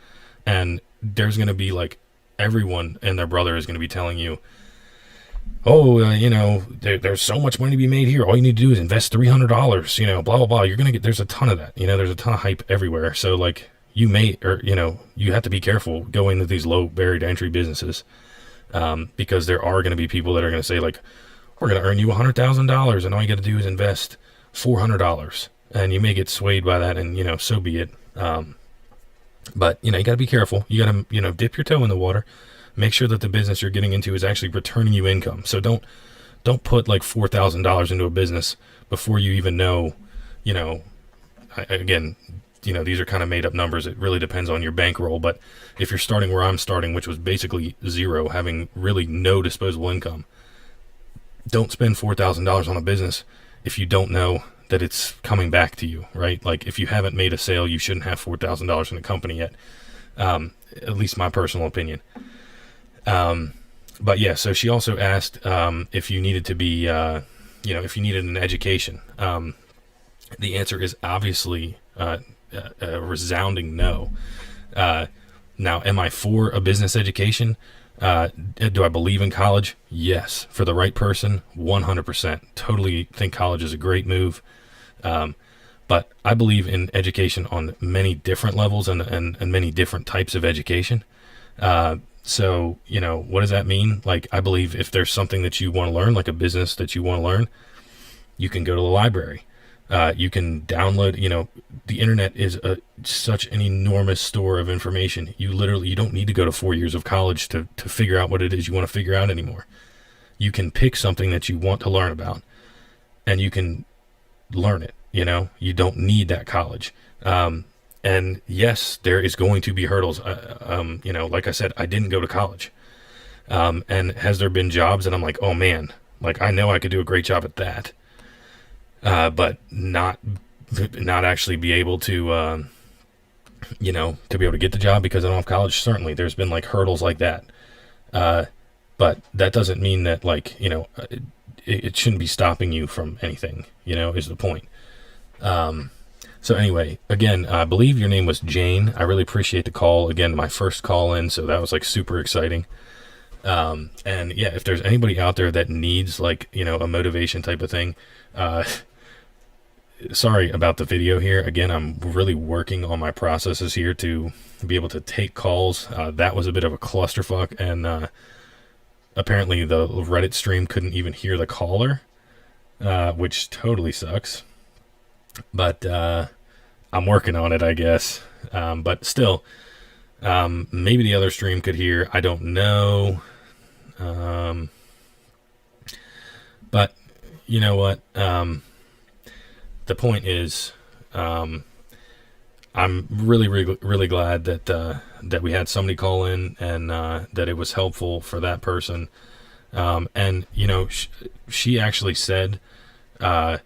And there's going to be like, everyone and their brother is going to be telling you, oh, there's so much money to be made here. All you need to do is invest $300, blah, blah, blah. You're going to there's a ton of that, there's a ton of hype everywhere. So like, you may, or, you have to be careful going into these low barrier to entry businesses, because there are going to be people that are going to say, like, we're going to earn you $100,000 and all you got to do is invest $400. And you may get swayed by that, and, so be it. But, you got to be careful. You got to, dip your toe in the water. Make sure that the business you're getting into is actually returning you income. So don't put like $4,000 into a business before you even know, again, these are kind of made up numbers. It really depends on your bankroll. But if you're starting where I'm starting, which was basically zero, having really no disposable income, don't spend $4,000 on a business if you don't know that it's coming back to you, right? Like, if you haven't made a sale, you shouldn't have $4,000 in a company yet. At least my personal opinion. But yeah, so she also asked, if you needed to be, if you needed an education. The answer is obviously, a resounding no. Now, am I for a business education? Do I believe in college? Yes. For the right person, 100%. Totally think college is a great move. But I believe in education on many different levels and many different types of education. So, what does that mean? Like, I believe if there's something that you want to learn, like a business that you want to learn, you can go to the library. You can download, the internet is such an enormous store of information. You don't need to go to 4 years of college to figure out what it is you want to figure out anymore. You can pick something that you want to learn about and you can learn it. You don't need that college. And yes, there is going to be hurdles. Like I said, I didn't go to college. And has there been jobs that I'm like, oh man, like I know I could do a great job at that. But not actually be able to, to be able to get the job because I don't have college. Certainly there's been like hurdles like that. But that doesn't mean that like, it shouldn't be stopping you from anything, is the point. So anyway, again, I believe your name was Jane. I really appreciate the call. Again, my first call in, so that was like super exciting. And yeah, if there's anybody out there that needs like, a motivation type of thing, sorry about the video here. Again, I'm really working on my processes here to be able to take calls. That was a bit of a clusterfuck, and apparently the Reddit stream couldn't even hear the caller, which totally sucks. But I'm working on it, I guess. But still, maybe the other stream could hear. I don't know. But you know what? The point is, I'm really, really, really glad that we had somebody call in and that it was helpful for that person. And she actually said that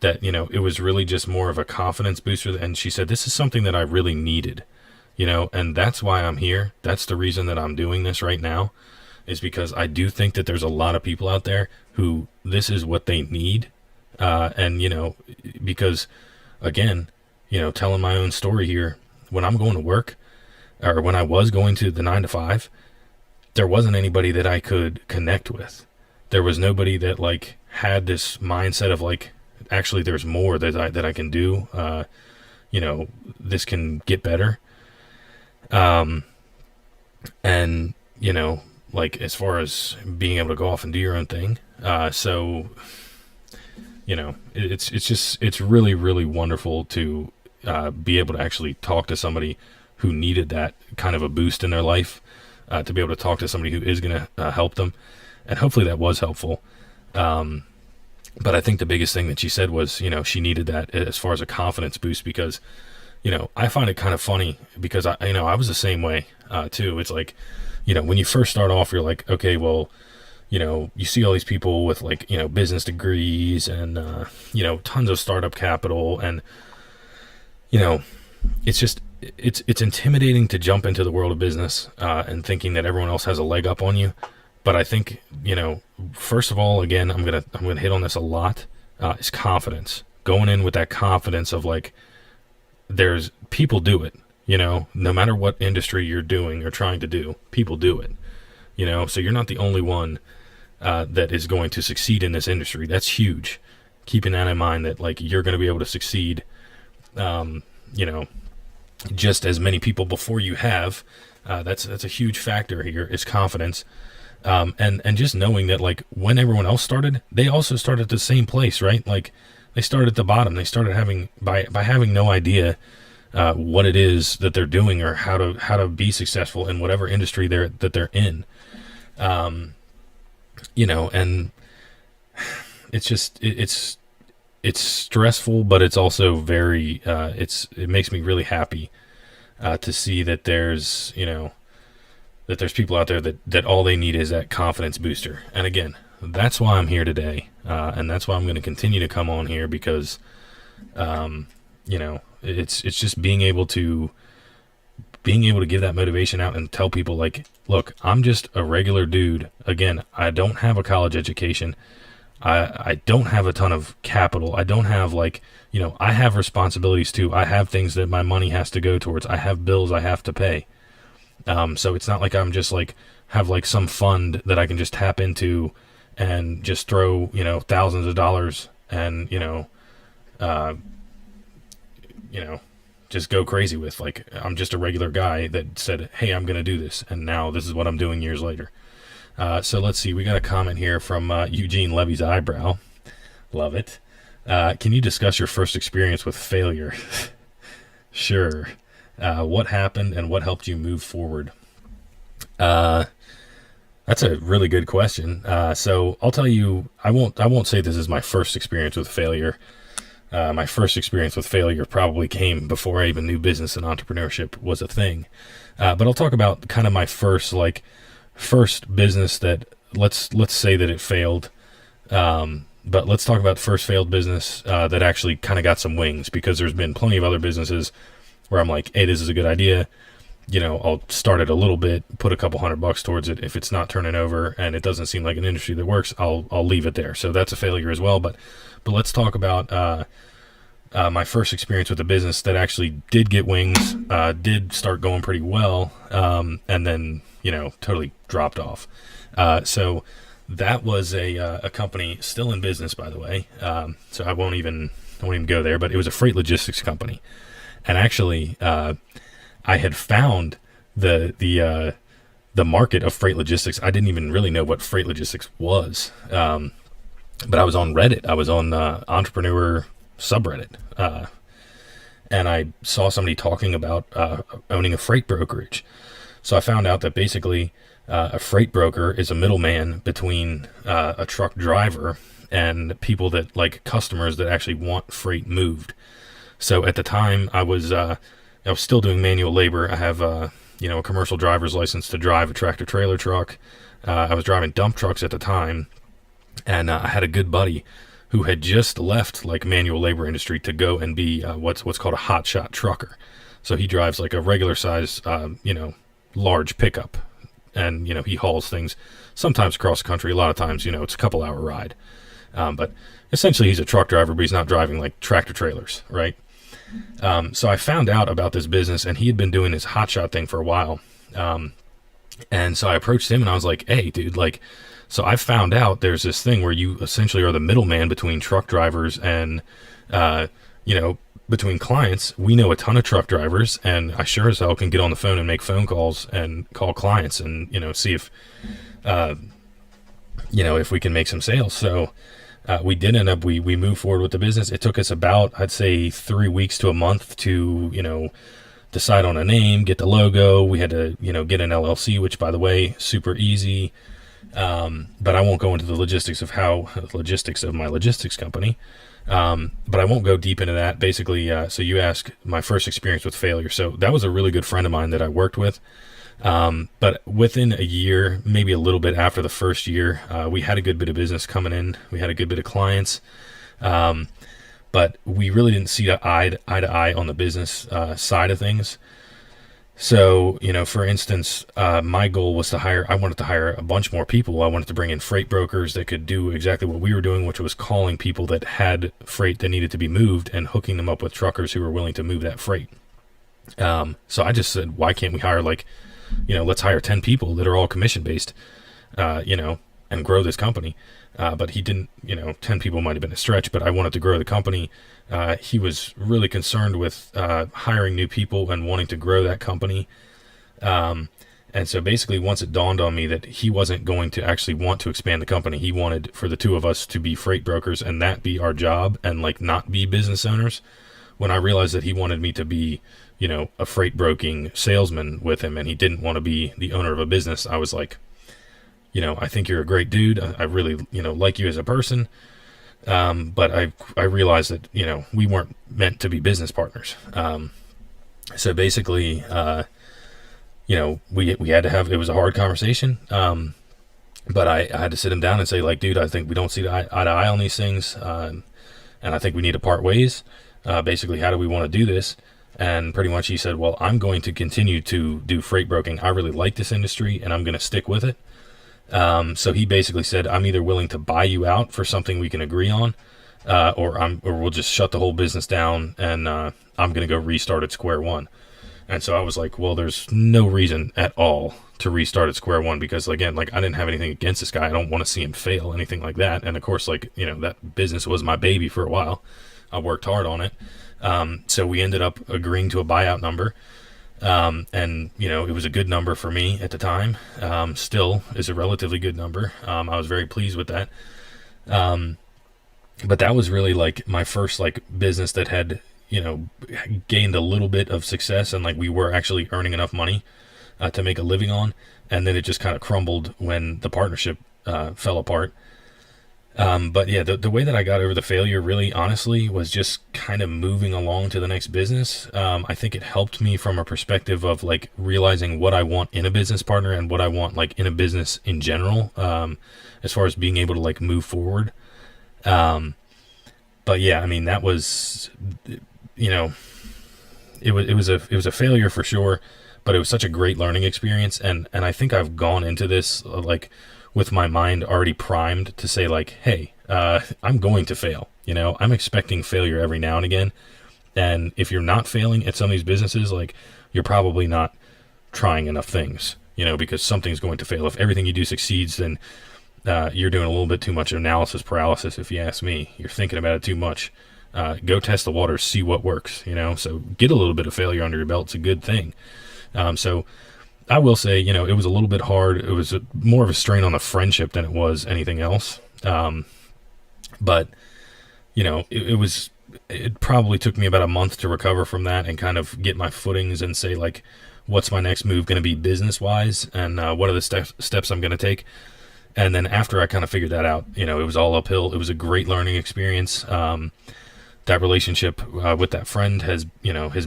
it was really just more of a confidence booster. And she said, this is something that I really needed, and that's why I'm here. That's the reason that I'm doing this right now, is because I do think that there's a lot of people out there who this is what they need. And because again, telling my own story here, when I'm going to work, or when I was going to the 9 to 5, there wasn't anybody that I could connect with. There was nobody that like had this mindset of like, actually there's more that I can do. This can get better. And like as far as being able to go off and do your own thing. So it's really, really wonderful to be able to actually talk to somebody who needed that kind of a boost in their life, to be able to talk to somebody who is going to help them. And hopefully that was helpful. But I think the biggest thing that she said was, she needed that as far as a confidence boost, because, I find it kind of funny because I was the same way, too. It's like, when you first start off, you're like, okay, well, you see all these people with like, business degrees and, tons of startup capital. And, it's just, it's intimidating to jump into the world of business, and thinking that everyone else has a leg up on you. But I think, first of all, again, I'm going to hit on this a lot, is confidence. Going in with that confidence of like, there's people do it, no matter what industry you're doing or trying to do, people do it, so you're not the only one that is going to succeed in this industry. That's huge. Keeping that in mind, that like you're going to be able to succeed, just as many people before you have. That's a huge factor here, is confidence. And just knowing that, like, when everyone else started, they also started at the same place, right? Like, they started at the bottom. They started having by having no idea what it is that they're doing, or how to be successful in whatever industry they're in. And it's just it's stressful, but it's also very it makes me really happy to see that there's people out there that all they need is that confidence booster. And again, that's why I'm here today, and that's why I'm going to continue to come on here, because it's just being able to give that motivation out and tell people, like, look, I'm just a regular dude. Again, I don't have a college education. I don't have a ton of capital. I don't have, like, I have responsibilities too. I have things that my money has to go towards. I have bills I have to pay. So it's not like I'm just like have like some fund that I can just tap into and just throw, thousands of dollars and, just go crazy with. Like, I'm just a regular guy that said, hey, I'm going to do this. And now this is what I'm doing years later. So let's see. We got a comment here from Eugene Levy's eyebrow. Love it. Can you discuss your first experience with failure? Sure. What happened and what helped you move forward? That's a really good question. So I'll tell you, I won't say this is my first experience with failure. My first experience with failure probably came before I even knew business and entrepreneurship was a thing. But I'll talk about kind of my first business that let's say that it failed. But let's talk about the first failed business that actually kind of got some wings, because there's been plenty of other businesses where I'm like, hey, this is a good idea. I'll start it a little bit, put a couple $100 towards it. If it's not turning over and it doesn't seem like an industry that works, I'll leave it there. So that's a failure as well. But let's talk about my first experience with a business that actually did get wings, did start going pretty well, and then totally dropped off. So that was a company still in business, by the way. So I won't even go there. But it was a freight logistics company. And actually, I had found the market of freight logistics. I didn't even really know what freight logistics was, but I was on Reddit. I was on entrepreneur subreddit, and I saw somebody talking about owning a freight brokerage. So I found out that basically a freight broker is a middleman between a truck driver and people that, like, customers that actually want freight moved. So at the time, I was still doing manual labor. I have a commercial driver's license to drive a tractor trailer truck. I was driving dump trucks at the time, and I had a good buddy who had just left like manual labor industry to go and be what's called a hotshot trucker. So he drives like a regular size, large pickup, and he hauls things sometimes across the country. A lot of times, it's a couple hour ride, but essentially he's a truck driver, but he's not driving like tractor trailers, right? So I found out about this business, and he had been doing this hotshot thing for a while. And so I approached him and I was like, hey dude, so I found out there's this thing where you essentially are the middleman between truck drivers and, between clients. We know a ton of truck drivers, and I sure as hell can get on the phone and make phone calls and call clients and, see if, if we can make some sales. So, we did end up, we moved forward with the business. It took us about, I'd say 3 weeks to a month to, decide on a name, get the logo. We had to, get an LLC, which, by the way, super easy. But I won't go into the logistics of my logistics company. But I won't go deep into that. Basically, so you ask my first experience with failure. So that was a really good friend of mine that I worked with. But within a year, maybe a little bit after the first year, we had a good bit of business coming in. We had a good bit of clients. But we really didn't see eye to eye on the business side of things. So, for instance, my goal was I wanted to hire a bunch more people. I wanted to bring in freight brokers that could do exactly what we were doing, which was calling people that had freight that needed to be moved and hooking them up with truckers who were willing to move that freight. So I just said, why can't we hire let's hire 10 people that are all commission based, and grow this company. but he didn't, 10 people might have been a stretch, but I wanted to grow the company. He was really concerned with hiring new people and wanting to grow that company. And so basically once it dawned on me that he wasn't going to actually want to expand the company, he wanted for the two of us to be freight brokers and that be our job and like not be business owners. When I realized that he wanted me to be, a freight broking salesman with him and he didn't want to be the owner of a business, I was like, I think you're a great dude. I really, like you as a person. But I realized that, we weren't meant to be business partners. So basically, we had to have, it was a hard conversation. But I had to sit him down and say, like, dude, I think we don't see eye to eye on these things. And I think we need to part ways. Basically, how do we want to do this? And pretty much he said, well, I'm going to continue to do freight broking. I really like this industry and I'm going to stick with it. So he basically said, I'm either willing to buy you out for something we can agree on, or we'll just shut the whole business down and, I'm going to go restart at square one. And so I was like, well, there's no reason at all to restart at square one because again, like I didn't have anything against this guy. I don't want to see him fail, anything like that. And of course, like, that business was my baby for a while. I worked hard on it. So we ended up agreeing to a buyout number. And it was a good number for me at the time. Still is a relatively good number. I was very pleased with that. But that was really like my first like business that had, gained a little bit of success and like we were actually earning enough money, to make a living on. And then it just kind of crumbled when the partnership, fell apart. But yeah, the way that I got over the failure really honestly was just kind of moving along to the next business. I think it helped me from a perspective of like realizing what I want in a business partner and what I want like in a business in general, as far as being able to like move forward. But yeah, I mean, that was, it was a failure for sure, but it was such a great learning experience. And I think I've gone into this like with my mind already primed to say like, hey, I'm going to fail. I'm expecting failure every now and again. And if you're not failing at some of these businesses, like you're probably not trying enough things, because something's going to fail. If everything you do succeeds, then you're doing a little bit too much analysis paralysis. If you ask me, you're thinking about it too much. Go test the waters, see what works, so get a little bit of failure under your belt. It's a good thing. So I will say, it was a little bit hard. It was more of a strain on the friendship than it was anything else. But it probably took me about a month to recover from that and kind of get my footings and say like, what's my next move going to be business wise? And, what are the steps I'm going to take? And then after I kind of figured that out, it was all uphill. It was a great learning experience. That relationship, with that friend has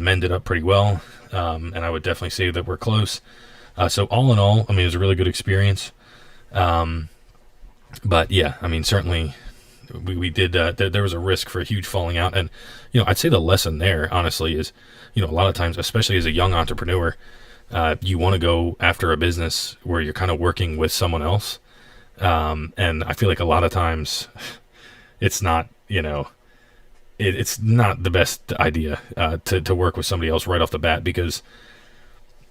mended up pretty well. And I would definitely say that we're close. So all in all, I mean, it was a really good experience. But yeah, I mean, certainly we did, there was a risk for a huge falling out. And, I'd say the lesson there, honestly, is, a lot of times, especially as a young entrepreneur, you want to go after a business where you're kind of working with someone else. And I feel like a lot of times it's not, it's not the best idea, to work with somebody else right off the bat because,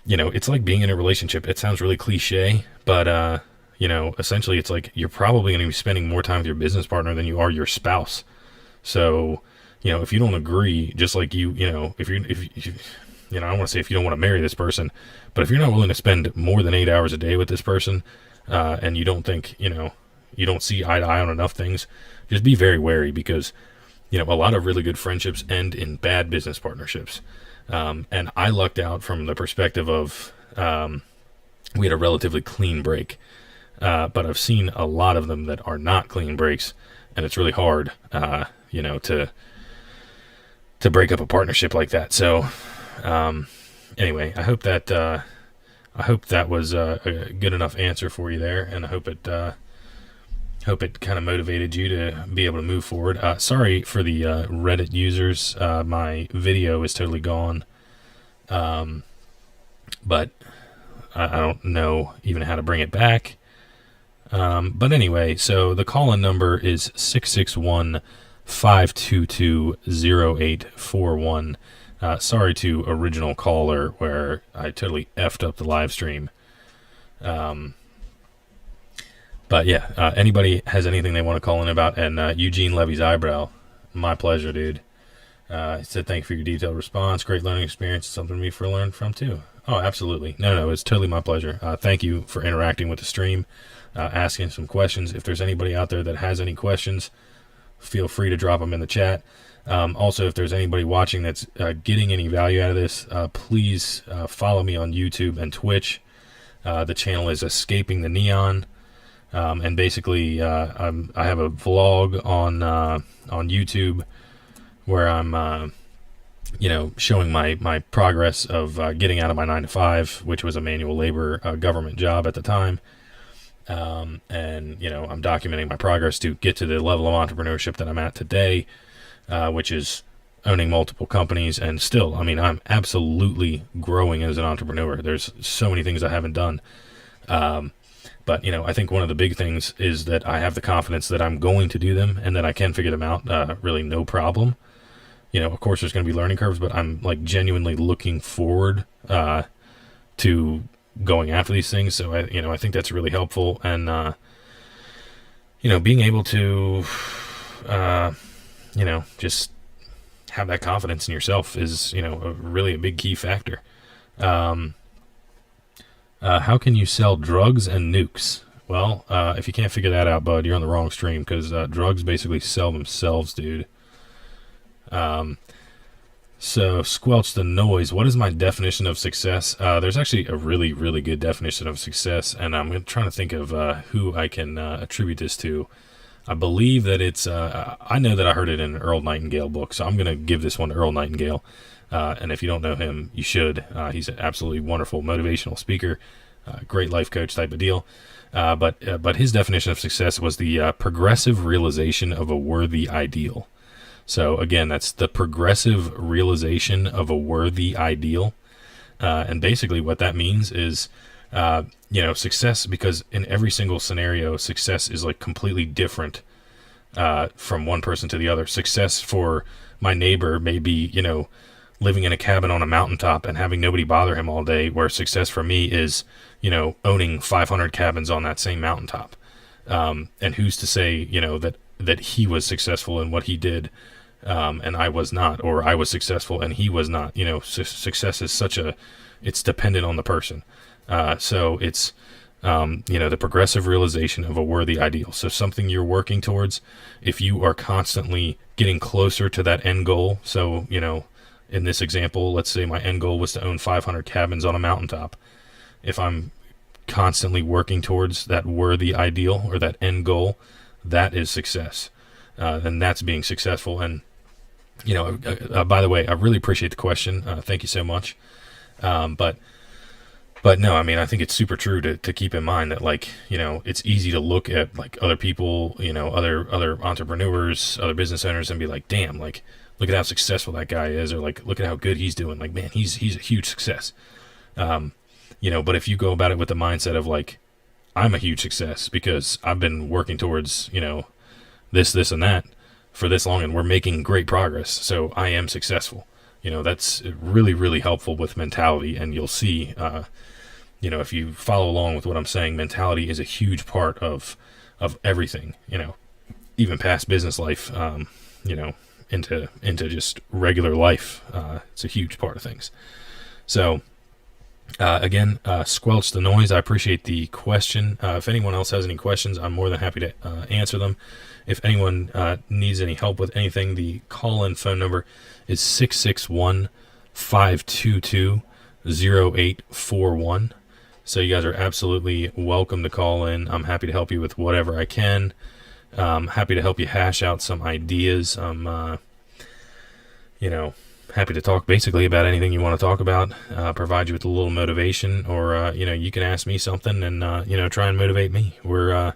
it's like being in a relationship. It sounds really cliche, but, essentially it's like you're probably going to be spending more time with your business partner than you are your spouse. So, if you don't agree, just like if I don't want to say if you don't want to marry this person, but if you're not willing to spend more than 8 hours a day with this person, and you don't think, you don't see eye to eye on enough things, just be very wary because, a lot of really good friendships end in bad business partnerships. And I lucked out from the perspective of, we had a relatively clean break. But I've seen a lot of them that are not clean breaks, and it's really hard, to break up a partnership like that. So, anyway, I hope that was a good enough answer for you there, and I hope it kind of motivated you to be able to move forward. Sorry for the Reddit users. My video is totally gone, but I don't know even how to bring it back. But anyway, so the call-in number is 661-522-0841. Sorry to original caller where I totally effed up the live stream. But But yeah, anybody has anything they want to call in about, and Eugene Levy's eyebrow, my pleasure, dude. He said, thank you for your detailed response. Great learning experience. Something for me to learn from, too. Oh, absolutely. No, it's totally my pleasure. Thank you for interacting with the stream, asking some questions. If there's anybody out there that has any questions, feel free to drop them in the chat. Also, if there's anybody watching that's getting any value out of this, please follow me on YouTube and Twitch. The channel is Escaping the Neon. And basically, I have a vlog on YouTube where I'm, showing my progress of getting out of my 9-to-5, which was a manual labor government job at the time. And, I'm documenting my progress to get to the level of entrepreneurship that I'm at today, which is owning multiple companies. And still, I'm absolutely growing as an entrepreneur. There's so many things I haven't done. But, I think one of the big things is that I have the confidence that I'm going to do them and that I can figure them out, really no problem. Of course there's going to be learning curves, but I'm like genuinely looking forward to going after these things. So I think that's really helpful. And, being able to, just have that confidence in yourself is, really a big key factor. How can you sell drugs and nukes? Well, if you can't figure that out, bud, you're on the wrong stream, because drugs basically sell themselves, dude. So squelch the noise. What is my definition of success? There's actually a really, really good definition of success, and I'm trying to think of who I can attribute this to. I believe that it's, I know that I heard it in an Earl Nightingale book, so I'm going to give this one to Earl Nightingale. And if you don't know him, you should. He's an absolutely wonderful motivational speaker, great life coach type of deal. But his definition of success was the progressive realization of a worthy ideal. So again, that's the progressive realization of a worthy ideal. And basically what that means is, success, because in every single scenario, success is like completely different from one person to the other. Success for my neighbor may be, living in a cabin on a mountaintop and having nobody bother him all day, where success for me is, owning 500 cabins on that same mountaintop. And who's to say, that he was successful in what he did, and I was not, or I was successful and he was not. Success is it's dependent on the person. So it's, the progressive realization of a worthy ideal. So something you're working towards, if you are constantly getting closer to that end goal. So, in this example, let's say my end goal was to own 500 cabins on a mountaintop. If I'm constantly working towards that worthy ideal or that end goal, that is success. Then that's being successful. And, by the way, I really appreciate the question. Thank you so much. But no, I think it's super true to keep in mind that, it's easy to look at other people, other entrepreneurs, other business owners, and be like, damn, look at how successful that guy is, or look at how good he's doing. Man, he's a huge success. But if you go about it with the mindset of I'm a huge success because I've been working towards, this and that for this long, and we're making great progress, so I am successful. That's really, really helpful with mentality. And you'll see, if you follow along with what I'm saying, mentality is a huge part of everything, even past business life, into just regular life. It's a huge part of things. So, again, squelch the noise. I appreciate the question. If anyone else has any questions, I'm more than happy to answer them. If anyone needs any help with anything, the call-in phone number is 661-522-0841. So you guys are absolutely welcome to call in. I'm happy to help you with whatever I can. Happy to help you hash out some ideas. I'm, happy to talk basically about anything you want to talk about, provide you with a little motivation, or, you can ask me something and, try and motivate me. We're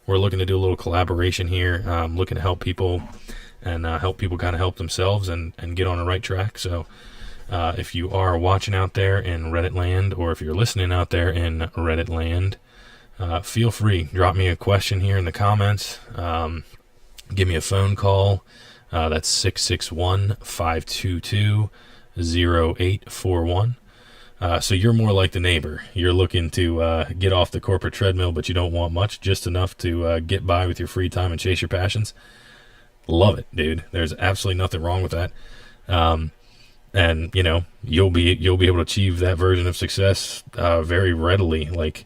looking to do a little collaboration here, looking to help people and help people kind of help themselves and get on the right track. So if you are watching out there in Reddit land, or if you're listening out there in Reddit land, feel free, drop me a question here in the comments, give me a phone call. That's 661-522-0841. So you're more like the neighbor. You're looking to get off the corporate treadmill, but you don't want much, just enough to get by with your free time and chase your passions. Love it, dude. There's absolutely nothing wrong with that. And you know, you'll be able to achieve that version of success very readily. Like,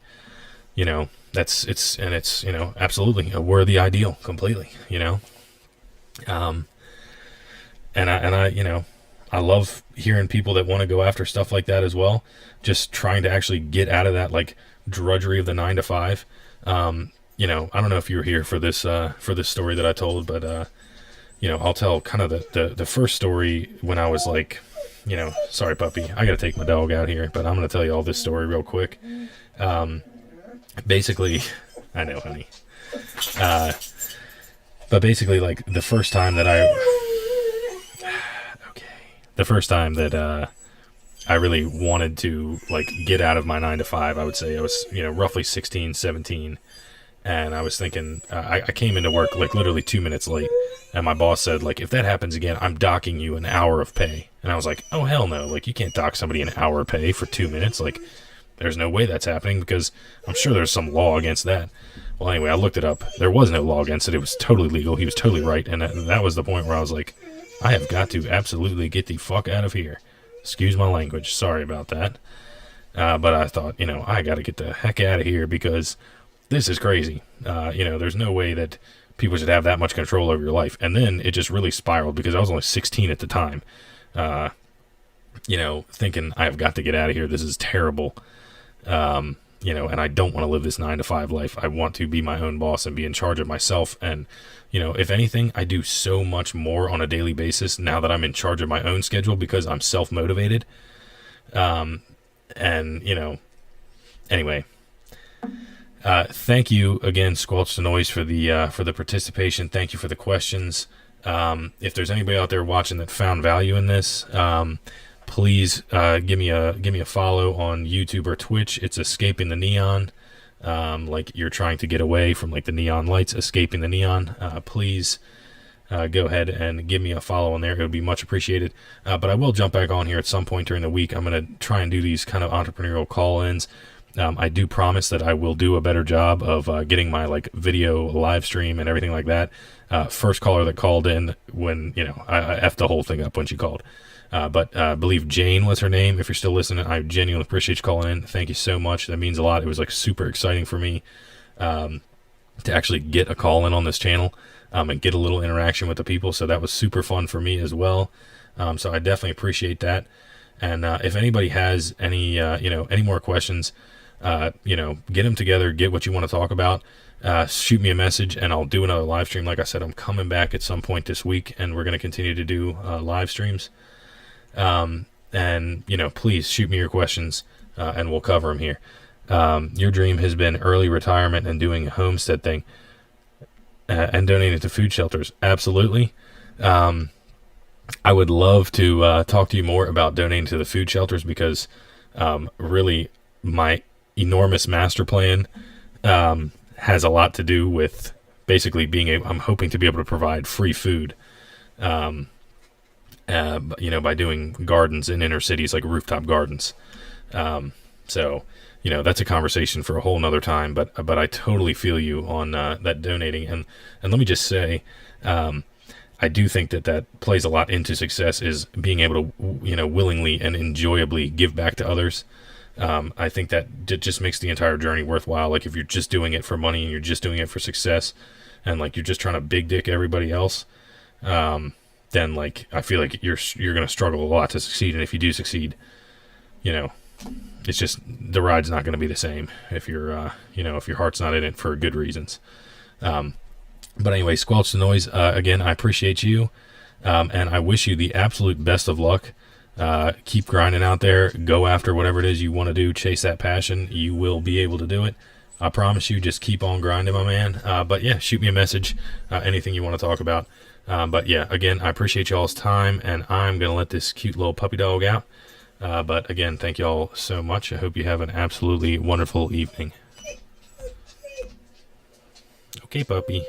you know, it's you know, absolutely a worthy ideal completely, you know. And I you know, I love hearing people that want to go after stuff like that as well. Just trying to actually get out of that like drudgery of the 9 to 5. You know, I don't know if you were here for this story that I told, but you know, I'll tell kind of the first story when I was like, you know, sorry puppy, I gotta take my dog out here, but I'm gonna tell you all this story real quick. Basically, I know, honey. But basically, like the first time that I really wanted to like get out of my 9 to 5, I would say I was, you know, roughly 16, 17. And I was thinking, I came into work like literally 2 minutes late, and my boss said, like, if that happens again, I'm docking you an hour of pay. And I was like, oh, hell no. Like, you can't dock somebody an hour of pay for 2 minutes. Like, there's no way that's happening, because I'm sure there's some law against that. Well, anyway, I looked it up. There was no law against it. It was totally legal. He was totally right. And that was the point where I was like, I have got to absolutely get the fuck out of here. Excuse my language. Sorry about that. But I thought, you know, I got to get the heck out of here, because this is crazy. You know, there's no way that people should have that much control over your life. And then it just really spiraled, because I was only 16 at the time. You know, thinking I've got to get out of here. This is terrible. You know, and I don't want to live this 9 to 5 life. I want to be my own boss and be in charge of myself. And, you know, if anything, I do so much more on a daily basis now that I'm in charge of my own schedule, because I'm self-motivated. And, you know, anyway, thank you again, Squelch the Noise, for the participation. Thank you for the questions. If there's anybody out there watching that found value in this, please give me a follow on YouTube or Twitch. It's Escaping the Neon. Like you're trying to get away from like the neon lights, escaping the neon. Please go ahead and give me a follow on there. It would be much appreciated. But I will jump back on here at some point during the week. I'm going to try and do these kind of entrepreneurial call-ins. I do promise that I will do a better job of getting my like video live stream and everything like that. First caller that called in, when, you know, I effed the whole thing up when she called. But I believe Jane was her name. If you're still listening, I genuinely appreciate you calling in. Thank you so much. That means a lot. It was like super exciting for me to actually get a call in on this channel and get a little interaction with the people. So that was super fun for me as well. So I definitely appreciate that. And if anybody has any, you know, any more questions, you know, get them together, get what you want to talk about. Shoot me a message and I'll do another live stream. Like I said, I'm coming back at some point this week, and we're going to continue to do live streams. And, you know, please shoot me your questions, and we'll cover them here. Your dream has been early retirement and doing a homestead thing, and donating to food shelters. Absolutely. I would love to talk to you more about donating to the food shelters, because really my enormous master plan has a lot to do with basically I'm hoping to be able to provide free food. You know, by doing gardens in inner cities, like rooftop gardens. So, you know, that's a conversation for a whole nother time, but I totally feel you on that donating. And let me just say, I do think that plays a lot into success, is being able to, you know, willingly and enjoyably give back to others. I think that just makes the entire journey worthwhile. Like if you're just doing it for money and you're just doing it for success, and like you're just trying to big dick everybody else, then like I feel like you're going to struggle a lot to succeed. And if you do succeed, you know, it's just the ride's not going to be the same if you're you know, if your heart's not in it for good reasons. But anyway, Squelch the Noise, again, I appreciate you, and I wish you the absolute best of luck. Keep grinding out there, go after whatever it is you want to do, chase that passion. You will be able to do it. I promise you. Just keep on grinding, my man. But yeah, shoot me a message, anything you want to talk about. But yeah, again, I appreciate y'all's time, and I'm going to let this cute little puppy dog out. But again, thank y'all so much. I hope you have an absolutely wonderful evening. Okay, puppy.